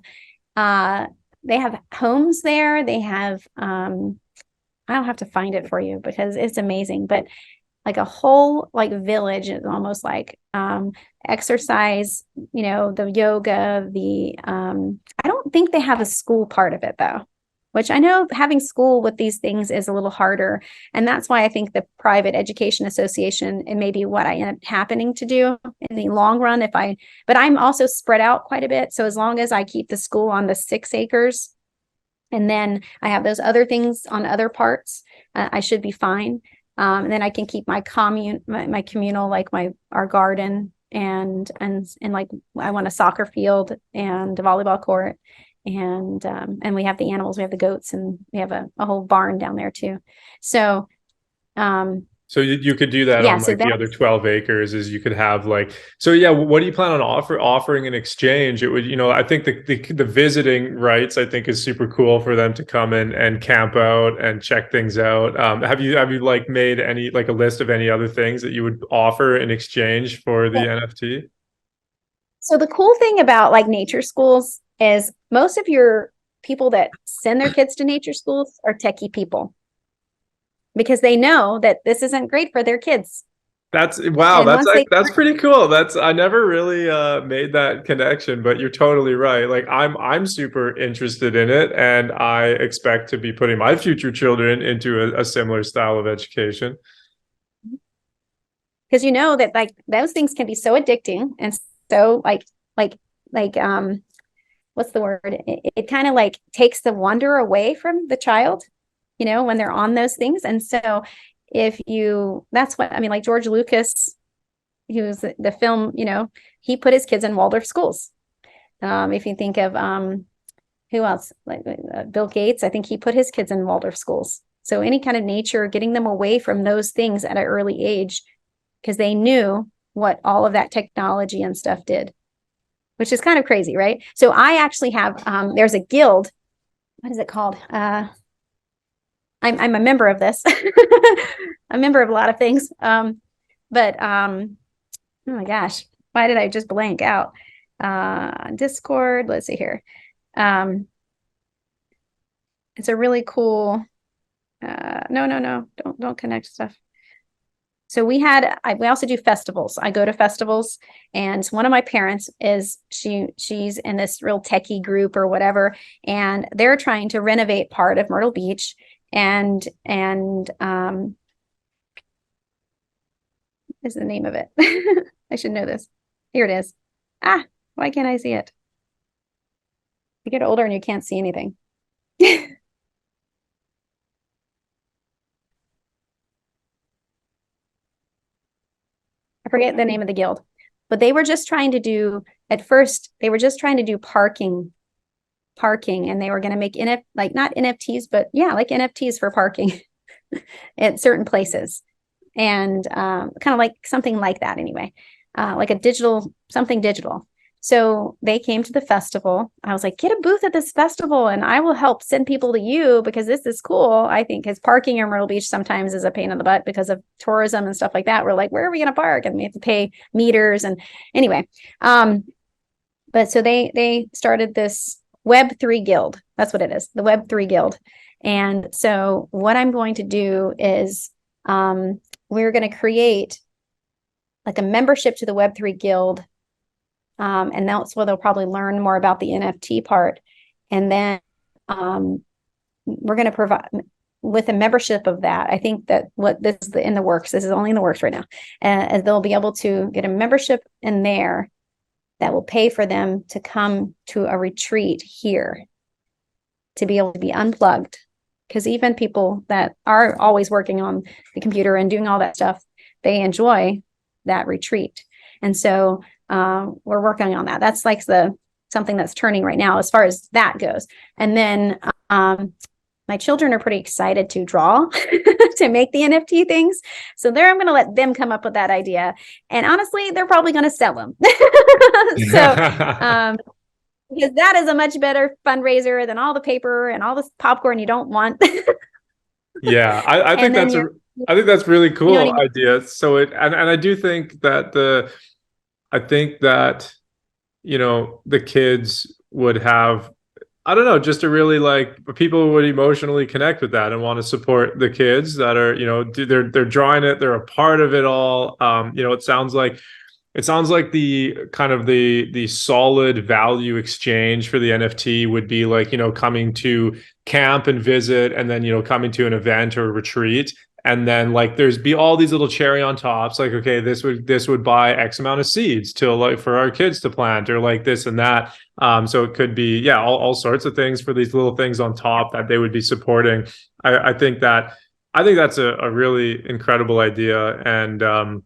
homes there. They have, I'll have to find it for you because it's amazing, but like a whole like village is almost like exercise, the yoga, I don't think they have a school part of it though, which I know having school with these things is a little harder. And that's why I think the private education association, it may be what I end up happening to do in the long run but I'm also spread out quite a bit. So as long as I keep the school on the 6 acres and then I have those other things on other parts, I should be fine. And then I can keep my communal, like our garden and like I want a soccer field and a volleyball court. And we have the animals, we have the goats, and we have a whole barn down there too. So So you could do that yeah, on so like the other 12 acres is you could have like, so yeah, what do you plan on offering in exchange? It would, I think the visiting rights, I think is super cool for them to come in and camp out and check things out. Have you like made any, like a list of any other things that you would offer in exchange for the NFT? So the cool thing about like nature schools is most of your people that send their kids to nature schools are techie people, because they know that this isn't great for their kids. That's wow. And once they That's pretty cool. I never really made that connection, but you're totally right. Like I'm super interested in it, and I expect to be putting my future children into a similar style of education. because that like those things can be so addicting and so like what's the word? It kind of like takes the wonder away from the child, when they're on those things. And so that's what I mean, like George Lucas, he was the film, he put his kids in Waldorf schools. If you think of who else, like Bill Gates, I think he put his kids in Waldorf schools. So any kind of nature, getting them away from those things at an early age, because they knew what all of that technology and stuff did, which is kind of crazy, right? So I actually have, there's a guild. What is it called? I'm a member of this. A member of a lot of things. But oh my gosh, why did I just blank out? Discord, let's see here. It's a really cool, no, don't connect stuff. So we also do festivals. I go to festivals, and one of my parents she's in this real techie group or whatever, and they're trying to renovate part of Myrtle Beach, and is the name of it. I should know this. Here it is. Why can't I see it? You get older and you can't see anything. I forget the name of the guild, but they were just trying to do, at first, they were just trying to do parking, and they were going to make like not NFTs, but yeah, like NFTs for parking at certain places, and kind of like something like that anyway, like a something digital. So they came to the festival. I was like, get a booth at this festival and I will help send people to you because this is cool. I think because parking in Myrtle Beach sometimes is a pain in the butt because of tourism and stuff like that. We're like, where are we going to park? And we have to pay meters. And anyway, but so they started this Web3 Guild. That's what it is, the Web3 Guild. And so what I'm going to do is we're going to create like a membership to the Web3 Guild. And that's where they'll probably learn more about the NFT part. And then we're going to provide with a membership of that. I think that this is in the works. This is only in the works right now. And they'll be able to get a membership in there that will pay for them to come to a retreat here, to be able to be unplugged. Because even people that are always working on the computer and doing all that stuff, they enjoy that retreat. And so we're working on that. That's like something that's turning right now as far as that goes. And then my children are pretty excited to draw to make the NFT things. So I'm going to let them come up with that idea. And honestly, they're probably going to sell them. So because that is a much better fundraiser than all the paper and all this popcorn you don't want. Yeah, I think that's really cool, you know what I mean? Idea. So and I do think that I think that, you know, the kids would have, I don't know, just to really like, people would emotionally connect with that and want to support the kids that are, you know, they're drawing it, they're a part of it all. You know, it sounds like the kind of the solid value exchange for the NFT would be like, you know, coming to camp and visit, and then, you know, coming to an event or a retreat. And then like there's be all these little cherry on tops, like, okay, this would buy X amount of seeds to like for our kids to plant, or like this and that. So it could be, yeah, all sorts of things for these little things on top that they would be supporting. I think that's a really incredible idea. And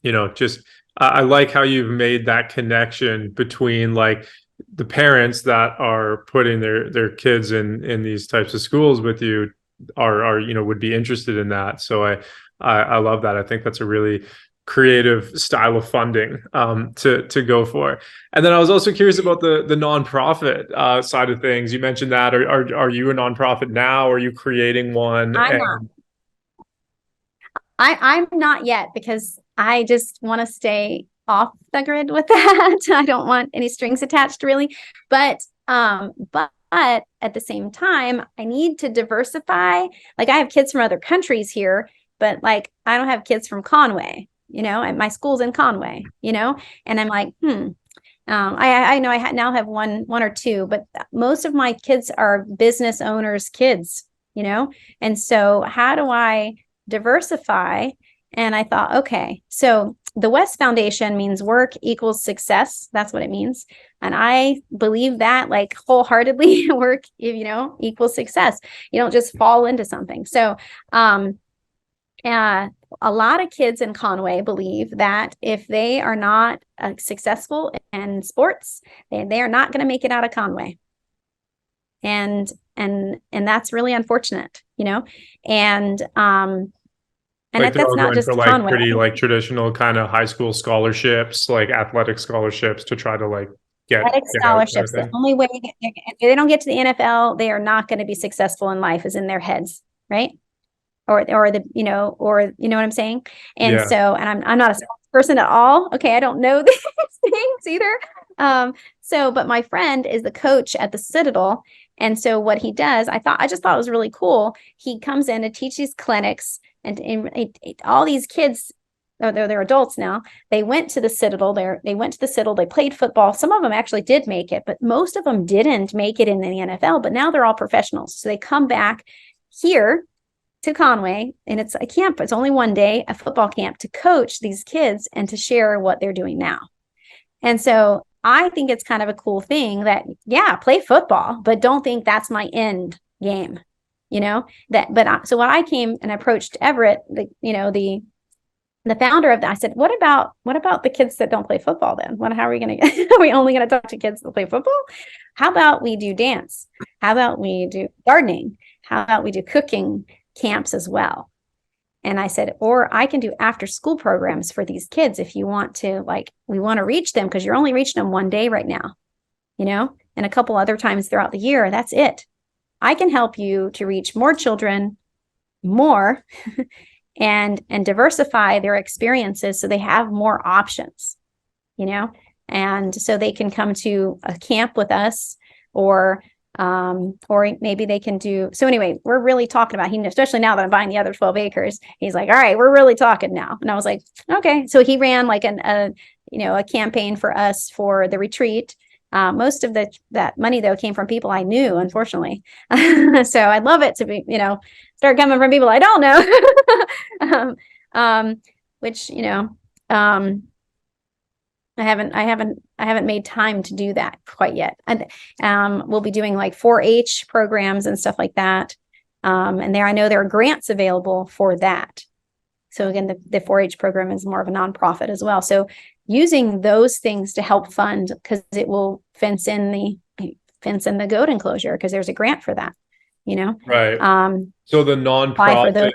you know, just I like how you've made that connection between like the parents that are putting their kids in these types of schools with you are you know, would be interested in that. So I love that. I think that's a really creative style of funding to go for. And then I was also curious about the nonprofit side of things. You mentioned that. Are you a nonprofit now? Or are you creating one? I'm not yet, because I just want to stay off the grid with that. I don't want any strings attached, really. But at the same time, I need to diversify. Like I have kids from other countries here, but like I don't have kids from Conway, you know, and my school's in Conway, you know, and I'm like, I know I now have one or two, but most of my kids are business owners' kids, you know, and so how do I diversify? And I thought, okay, so the West Foundation means work equals success. That's what it means. And I believe that like wholeheartedly. Work, you know, equals success. You don't just fall into something. So a lot of kids in Conway believe that if they are not successful in sports, they are not going to make it out of Conway. And that's really unfortunate, you know, and like that's not just for like Conway. Pretty like traditional kind of high school scholarships, like athletic scholarships to try to like get scholarships. The only way if they don't get to the NFL, they are not going to be successful in life, is in their heads, right? Or you know what I'm saying? And so, and I'm not a person at all. Okay, I don't know these things either. But my friend is the coach at the Citadel. And so what he does, I just thought it was really cool. He comes in to teach these clinics, and all these kids, they're adults now. They went to the Citadel. They played football. Some of them actually did make it, but most of them didn't make it in the NFL. But now they're all professionals. So they come back here to Conway, and it's a camp. It's only one day, a football camp, to coach these kids and to share what they're doing now. And so I think it's kind of a cool thing that, yeah, play football, but don't think that's my end game, so when I came and approached Everett, the founder of that, I said, what about the kids that don't play football then? How are we going to, are we only going to talk to kids that play football? How about we do dance? How about we do gardening? How about we do cooking camps as well? And I said, or I can do after school programs for these kids if you want to, we want to reach them, because you're only reaching them one day right now, and a couple other times throughout the year. That's it. I can help you to reach more children, more, and diversify their experiences so they have more options, and so they can come to a camp with us, or maybe they can do. So anyway, we're really talking about, especially now that I'm buying the other 12 acres, he's like, all right, we're really talking now. And I was like, okay. So he ran a campaign for us for the retreat. Most of that money though came from people I knew, unfortunately. So I'd love it to be, start coming from people I don't know. Which, I haven't made time to do that quite yet. And we'll be doing 4-H programs and stuff like that. And I know there are grants available for that. So again, the 4-H program is more of a nonprofit as well. So using those things to help fund, because it will fence in the goat enclosure, because there's a grant for that, Right. So the nonprofit,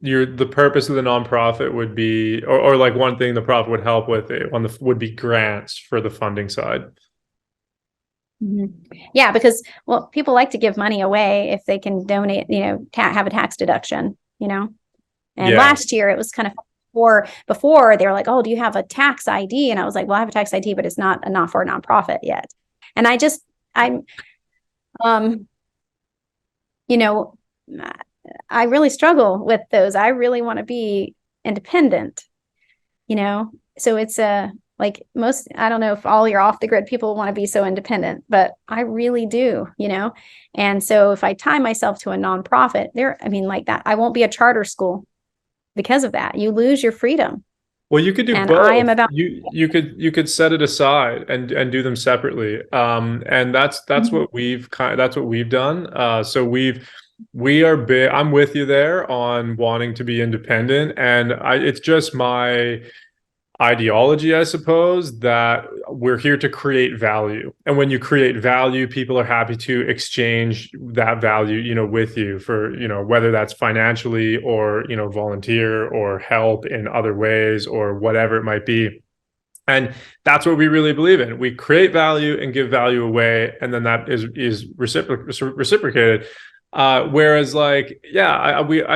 the purpose of the nonprofit would be, or one thing the profit would help with it would be grants for the funding side. Mm-hmm. Yeah, because people like to give money away if they can donate, have a tax deduction, And last year it was kind of before they were like, oh, do you have a tax ID? And I was like, well, I have a tax ID, but it's not for a nonprofit yet. And I really struggle with those. I really want to be independent, so it's I don't know if all your off the grid people want to be so independent, but I really do, and so if I tie myself to a nonprofit that, I won't be a charter school because of that. You lose your freedom. Well, you could do and both. I am about you could set it aside and do them separately. And that's what we've done. So we are big. I'm with you there on wanting to be independent, and it's just my ideology, I suppose, that we're here to create value. And when you create value, people are happy to exchange that value, with you for, whether that's financially or, volunteer or help in other ways or whatever it might be. And that's what we really believe in. We create value and give value away, and then that is reciprocated. Whereas I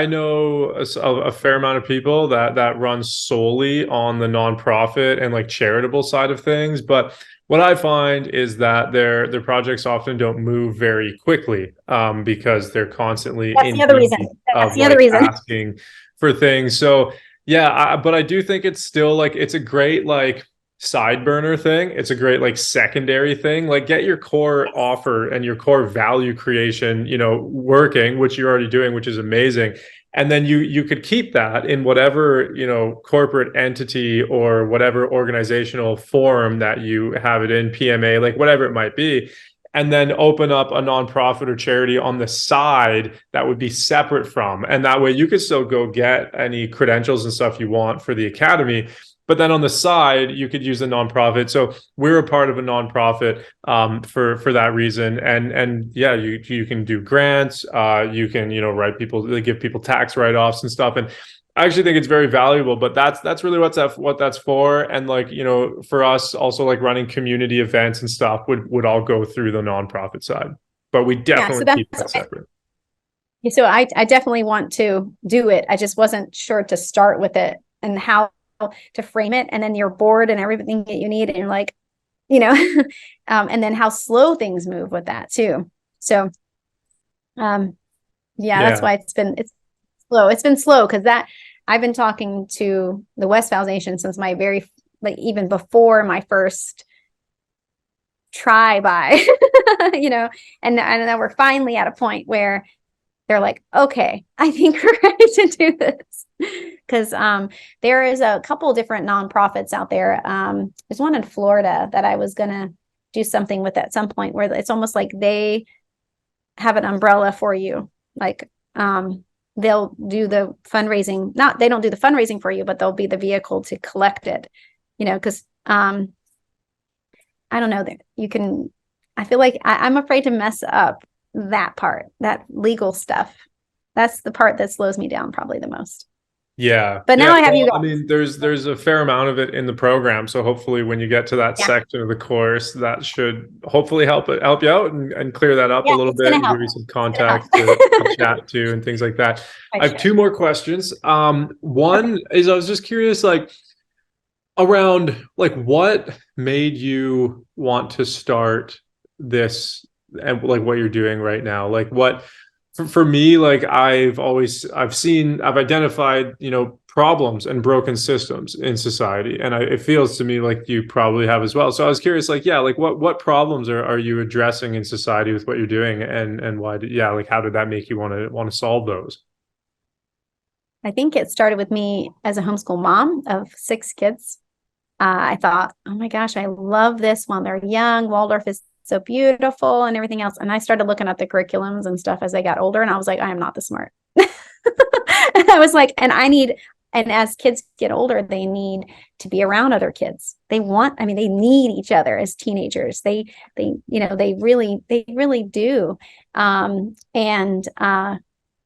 know a fair amount of people that run solely on the nonprofit and charitable side of things. But what I find is that their projects often don't move very quickly because they're constantly asking for things. So but I do think it's still it's a great side burner thing. It's a great secondary thing. Get your core offer and your core value creation, working, which you're already doing, which is amazing. And then you could keep that in whatever, corporate entity or whatever organizational form that you have it in, PMA, whatever it might be. And then open up a nonprofit or charity on the side that would be separate from. And that way you could still go get any credentials and stuff you want for the academy. But then on the side, you could use a nonprofit. So we're a part of a nonprofit for that reason. And you can do grants. You can write people, they give people tax write-offs and stuff. And I actually think it's very valuable. But that's really what that's for. And for us, also running community events and stuff would all go through the nonprofit side. But we definitely keep that separate. So I definitely want to do it. I just wasn't sure to start with it and how to frame it, and then you're bored and everything that you need, and you're like, and then how slow things move with that too. So that's why it's slow. It's been slow because I've been talking to the West Foundation since my very even before my first try by, and then we're finally at a point where they're like, okay, I think we're ready to do this. Because there is a couple different nonprofits out there. There's one in Florida that I was going to do something with at some point, where it's almost like they have an umbrella for you. Like they'll do the fundraising. Not they don't do the fundraising for you, but they'll be the vehicle to collect it. Because I don't know that you can. I feel like I'm afraid to mess up that part, that legal stuff. That's the part that slows me down probably the most. Yeah. But now I have you Well, I guys. mean, there's a fair amount of it in the program. So hopefully when you get to that Yeah. section of the course, that should hopefully help you out and clear that up a Yeah, little it's bit gonna and help. give you some It's gonna context help. to chat to and things like that. I I have should. two more questions. Okay. One is I was just curious, like around like what made you want to start this and like what you're doing right now? Like what for me, like I've identified, problems and broken systems in society. And it feels to me like you probably have as well. So I was curious, like, yeah, like what problems are you addressing in society with what you're doing and why yeah, like how did that make you want to solve those? I think it started with me as a homeschool mom of 6 kids. I thought, oh my gosh, I love this while they're young. Waldorf is so beautiful and everything else. And I started looking at the curriculums and stuff as they got older, and I was like, I am not this smart. And I was like, and as kids get older, they need to be around other kids. They need each other as teenagers. They really do. And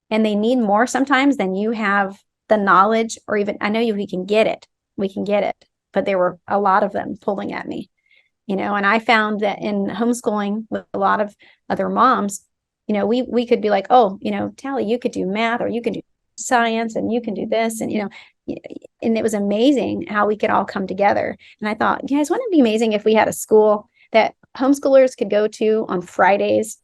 they need more sometimes than you have the knowledge, or even I know we can get it. We can get it. But there were a lot of them pulling at me, and I found that in homeschooling with a lot of other moms, we could be like, oh, Tally, you could do math, or you can do science, and you can do this. And, and it was amazing how we could all come together. And I thought, guys, wouldn't it be amazing if we had a school that homeschoolers could go to on Fridays?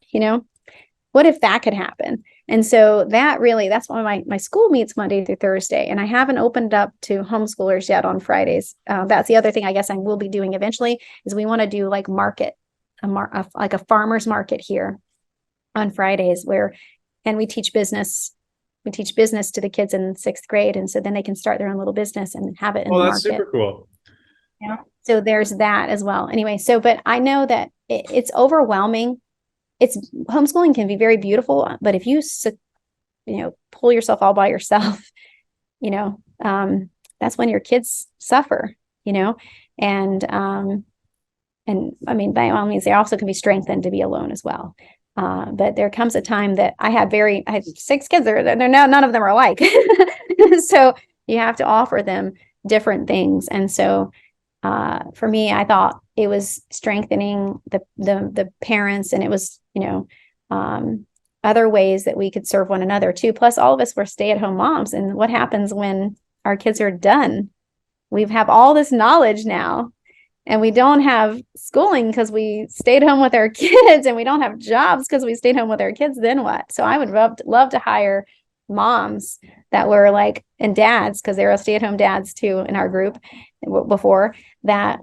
What if that could happen? And so that's why my school meets Monday through Thursday. And I haven't opened up to homeschoolers yet on Fridays. That's the other thing I guess I will be doing eventually is we want to do like like a farmer's market here on Fridays and we teach business. We teach business to the kids in 6th grade. And so then they can start their own little business and have it in the That's market. super cool. Yeah. So there's that as well. Anyway, but I know that it's overwhelming. Homeschooling can be very beautiful, but if you pull yourself all by yourself, that's when your kids suffer, and I mean, by all means, they also can be strengthened to be alone as well. But there comes a time that I had 6 kids. They're now none of them are alike, so you have to offer them different things. And so for me, I thought it was strengthening the parents, and it was other ways that we could serve one another too. Plus, all of us were stay-at-home moms, and what happens when our kids are done? We have all this knowledge now, and we don't have schooling because we stayed home with our kids, and we don't have jobs because we stayed home with our kids. Then what? So I would love to hire moms that were like, and dads, because there are stay-at-home dads too in our group before that,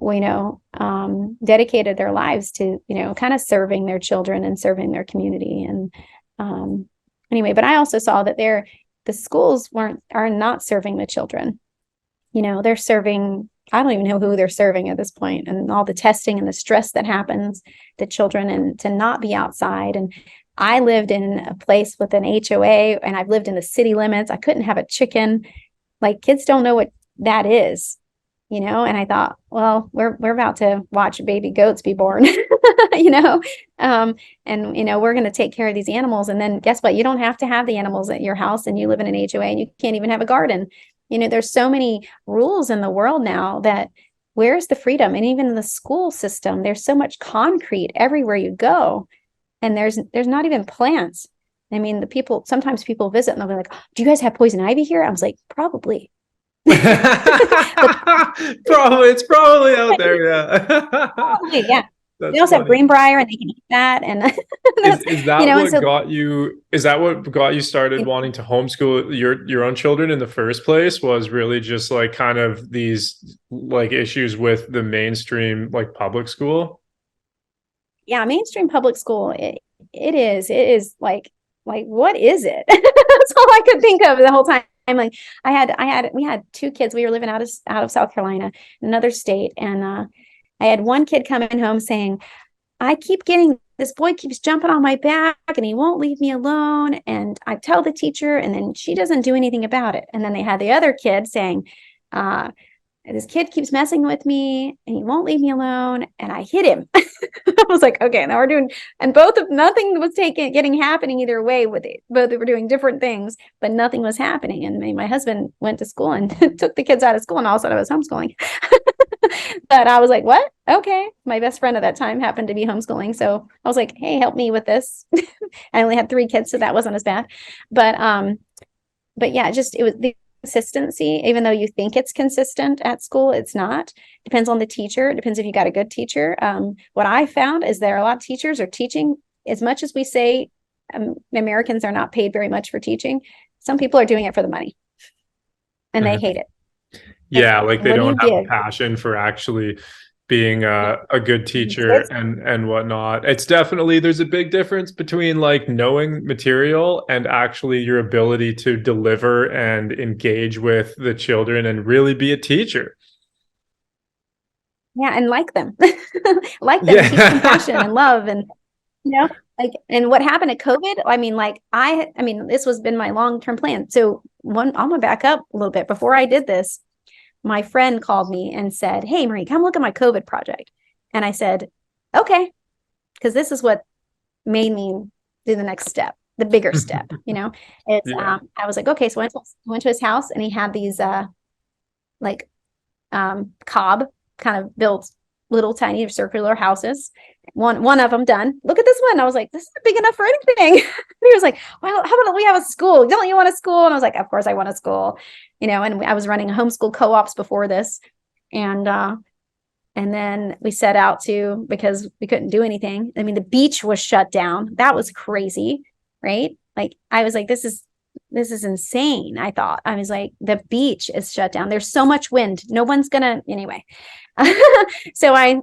dedicated their lives to, kind of serving their children and serving their community. And anyway, but I also saw that the schools are not serving the children. They're serving, I don't even know who they're serving at this point, and all the testing and the stress that happens to children, and to not be outside. And I lived in a place with an HOA, and I've lived in the city limits. I couldn't have a chicken. Like, kids don't know what that is, and I thought, well, we're about to watch baby goats be born, and, we're going to take care of these animals. And then guess what? You don't have to have the animals at your house, and you live in an HOA, and you can't even have a garden. There's so many rules in the world now that where's the freedom? And even in the school system, there's so much concrete everywhere you go. And there's not even plants. I mean, sometimes people visit and they'll be like, do you guys have poison ivy here? I was like, probably. It's probably out there. Yeah. Probably, yeah. That's They also funny. have greenbrier, and they can eat that. And Is that what got you started wanting to homeschool your own children in the first place? Was really just like kind of these like issues with the mainstream like public school? Yeah, mainstream public school, it is like Like, what is it? That's all I could think of the whole time. I'm like, we had two kids. We were living out of South Carolina, another state. And I had one kid coming home saying, I keep getting, this boy keeps jumping on my back and he won't leave me alone. And I tell the teacher, and then she doesn't do anything about it. And then they had the other kid saying, this kid keeps messing with me and he won't leave me alone. And I hit him. I was like, okay, now we're doing, and nothing was happening either way with it. Both were doing different things, but nothing was happening. And my husband went to school and took the kids out of school, and all of a sudden I was homeschooling. But I was like, what? Okay. My best friend at that time happened to be homeschooling. So I was like, hey, help me with this. I only had 3 kids, so that wasn't as bad. But yeah, it was the consistency. Even though you think it's consistent at school, it's not. Depends on the teacher. It depends if you got a good teacher. What I found is there are a lot of teachers are teaching as much as we say Americans are not paid very much for teaching. Some people are doing it for the money, and they hate it. Yeah, like they don't have a passion for actually being a good teacher and whatnot. It's definitely, there's a big difference between like knowing material and actually your ability to deliver and engage with the children and really be a teacher. Yeah, and like them. Like them, teach compassion and love, and like, and what happened at COVID, I mean, this was been my long-term plan. So I'm gonna back up a little bit. Before I did this, my friend called me and said, hey, Marie, come look at my COVID project. And I said, okay, because this is what made me do the next step, the bigger step, it's, I was like, okay. So I went to his house, and he had these, cob kind of built little tiny circular houses. One of them done. Look at this one. I was like, this isn't big enough for anything. He was like, well, how about we have a school? Don't you want a school? And I was like, of course I want a school, and I was running homeschool co-ops before this. And then we set out because we couldn't do anything. I mean, the beach was shut down. That was crazy. Right. Like, I was like, this is insane. I thought, I was like, the beach is shut down. There's so much wind. No one's gonna, anyway. So I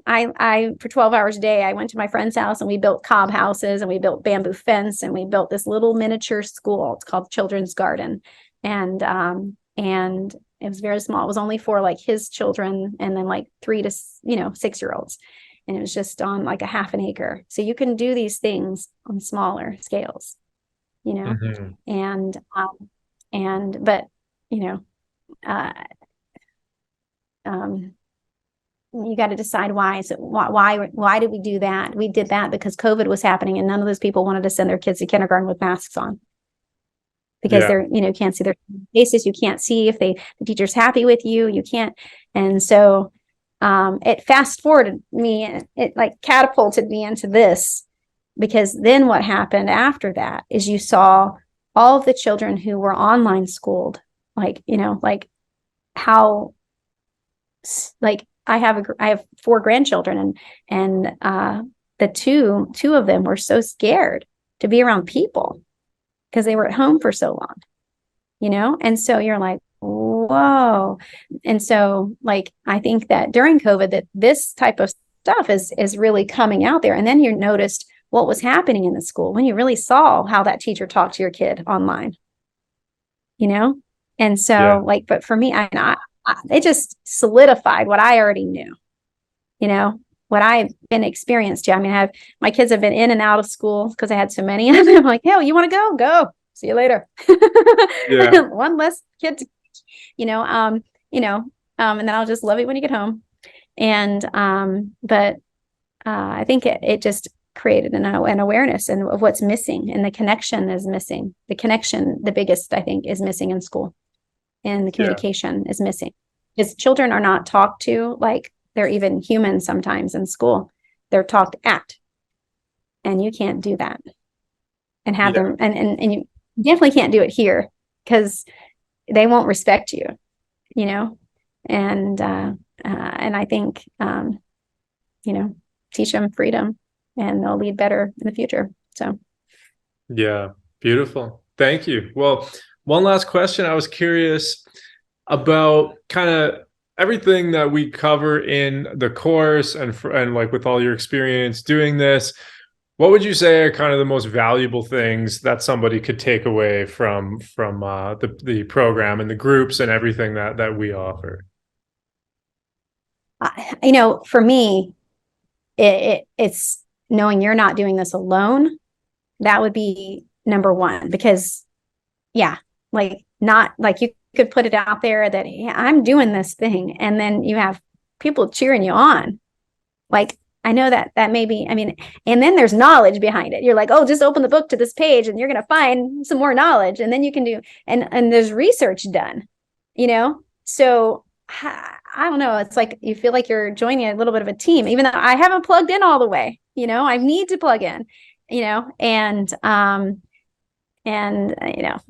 for 12 hours a day, I went to my friend's house, and we built cob houses, and we built bamboo fence, and we built this little miniature school. It's called Children's Garden. And it was very small. It was only for like his children, and then like 3 to 6-year-olds. And it was just on like a half an acre. So you can do these things on smaller scales, but you got to decide why. So why did we do that? We did that because COVID was happening, and none of those people wanted to send their kids to kindergarten with masks on, because they're, can't see their faces. You can't see if the teacher's happy with you. You can't. And so it fast forwarded me. It like catapulted me into this, because then what happened after that is you saw all of the children who were online schooled, like how, like, I have 4 grandchildren, and the two of them were so scared to be around people because they were at home for so long, and so you're like, whoa. And so, like, I think that during COVID, that this type of stuff is really coming out there. And then you noticed what was happening in the school when you really saw how that teacher talked to your kid online, and so but for me, it just solidified what I already knew, what I've been experienced to. I mean, my kids have been in and out of school because I had so many of them. I'm like, hell, you want to go? See you later. One less kid to, and then I'll just love it when you get home. And, but I think it just created an awareness of what's missing, and the connection is missing. The connection, the biggest, I think, is missing in school. And the communication is missing, because children are not talked to like they're even human sometimes in school. They're talked at, and you can't do that and have them. And you definitely can't do it here, because they won't respect you, and I think, teach them freedom, and they'll lead better in the future. So. Yeah. Beautiful. Thank you. Well, one last question. I was curious about kind of everything that we cover in the course, and like with all your experience doing this, What would you say are kind of the most valuable things that somebody could take away from the program and the groups and everything that we offer? For me, it's knowing you're not doing this alone. That would be number one, because not like you could put it out there that, yeah, I'm doing this thing, and then you have people cheering you on. Like, I know that may be, and then there's knowledge behind it. You're like, oh, just open the book to this page and you're going to find some more knowledge. And then you can do, and there's research done, So I don't know. It's like, you feel like you're joining a little bit of a team, even though I haven't plugged in all the way, I need to plug in,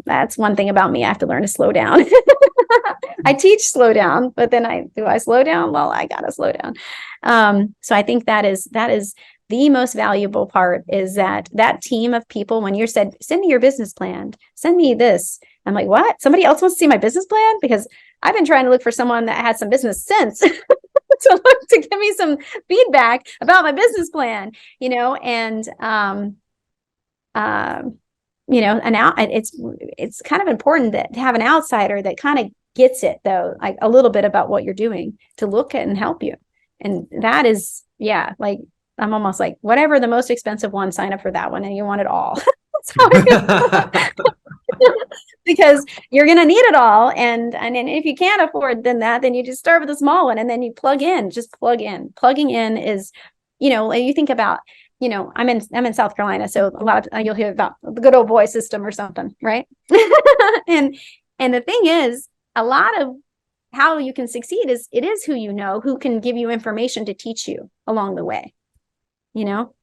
that's one thing about me. I have to learn to slow down. I teach slow down, but then do I slow down? Well, I gotta slow down. So I think that is the most valuable part, is that team of people. When you said, send me your business plan, send me this, I'm like, what? Somebody else wants to see my business plan? Because I've been trying to look for someone that has some business sense to give me some feedback about my business plan, it's kind of important to have an outsider that kind of gets it, though, like a little bit about what you're doing, to look at and help you. And that is, like, I'm almost like, whatever the most expensive one, sign up for that one, and you want it all. That's how I feel. Because you're going to need it all. And if you can't afford then you just start with a small one, and then you plug in. Plugging in is, you think about, I'm in South Carolina, so a lot of you'll hear about the good old boy system or something, right? and the thing is, a lot of how you can succeed is who who can give you information to teach you along the way. Who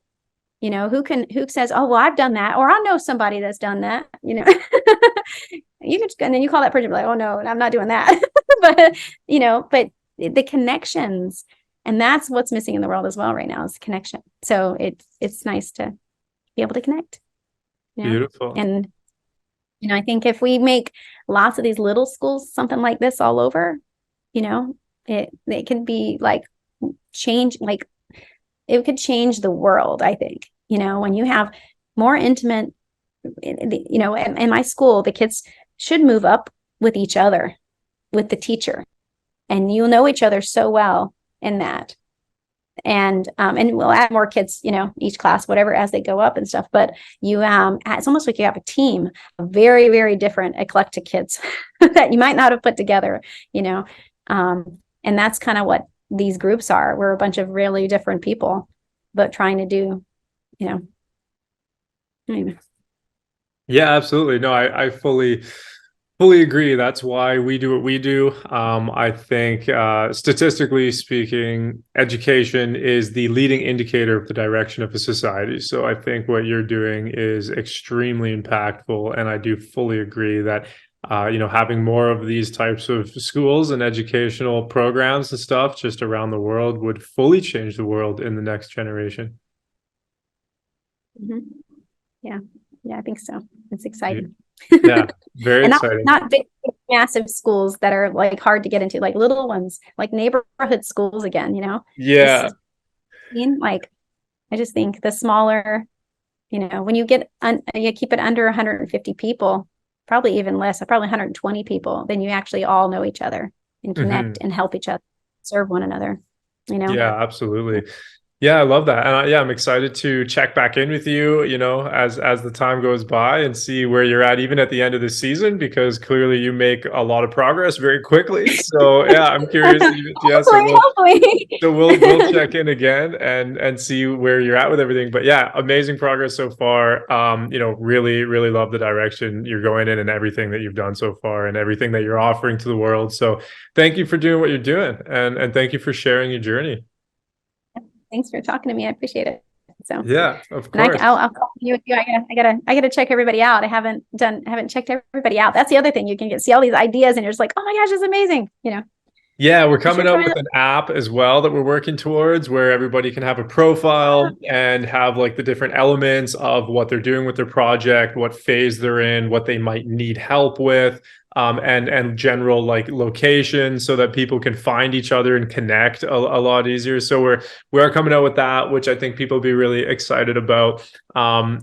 says, oh, well, I've done that, or I know somebody that's done that. You can, and then you call that person, like, oh no, I'm not doing that. but the connections. And that's what's missing in the world as well right now, is connection. So it's nice to be able to connect. Beautiful. And, I think if we make lots of these little schools, something like this all over, it can be like change, like it could change the world, I think, when you have more intimate, in my school, the kids should move up with each other, with the teacher, and you'll know each other so well in that. And we'll add more kids, each class, whatever, as they go up and stuff. But it's almost like you have a team of very, very different eclectic kids that you might not have put together, and that's kind of what these groups are. We're a bunch of really different people, but trying to do, anyway. Yeah, absolutely. No, I fully agree. That's why we do what we do. I think, statistically speaking, education is the leading indicator of the direction of a society. So I think what you're doing is extremely impactful. And I do fully agree that, having more of these types of schools and educational programs and stuff just around the world would fully change the world in the next generation. Mm-hmm. Yeah, I think so. It's exciting. Yeah, very exciting. Not big, massive schools that are like hard to get into, like little ones, like neighborhood schools again, Yeah. Like, I just think the smaller, when you you keep it under 150 people, probably even less, probably 120 people, then you actually all know each other and connect and help each other, serve one another, Yeah, absolutely. Yeah, I love that. And I'm excited to check back in with you, as the time goes by, and see where you're at, even at the end of the season, because clearly you make a lot of progress very quickly. So yeah, I'm curious. So we'll check in again and see where you're at with everything. But yeah, amazing progress so far. Really, really love the direction you're going in and everything that you've done so far and everything that you're offering to the world. So thank you for doing what you're doing, and thank you for sharing your journey. Thanks for talking to me. I appreciate it. So yeah, of course. I'll call you. I gotta check everybody out. I haven't checked everybody out. That's the other thing. You can see all these ideas, and you're just like, oh my gosh, it's amazing. Yeah, we're coming up with an app as well that we're working towards, where everybody can have a profile and have like the different elements of what they're doing with their project, what phase they're in, what they might need help with, and general like locations so that people can find each other and connect a lot easier. So we are coming out with that, which I think people will be really excited about. Yeah,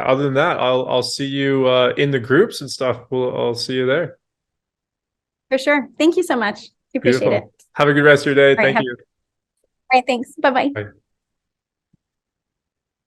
other than that, I'll see you in the groups and stuff. I'll see you there. For sure. Thank you so much. I appreciate Beautiful. it. Have a good rest of your day. All right, Thank you. all right, thanks. Bye-bye. Bye.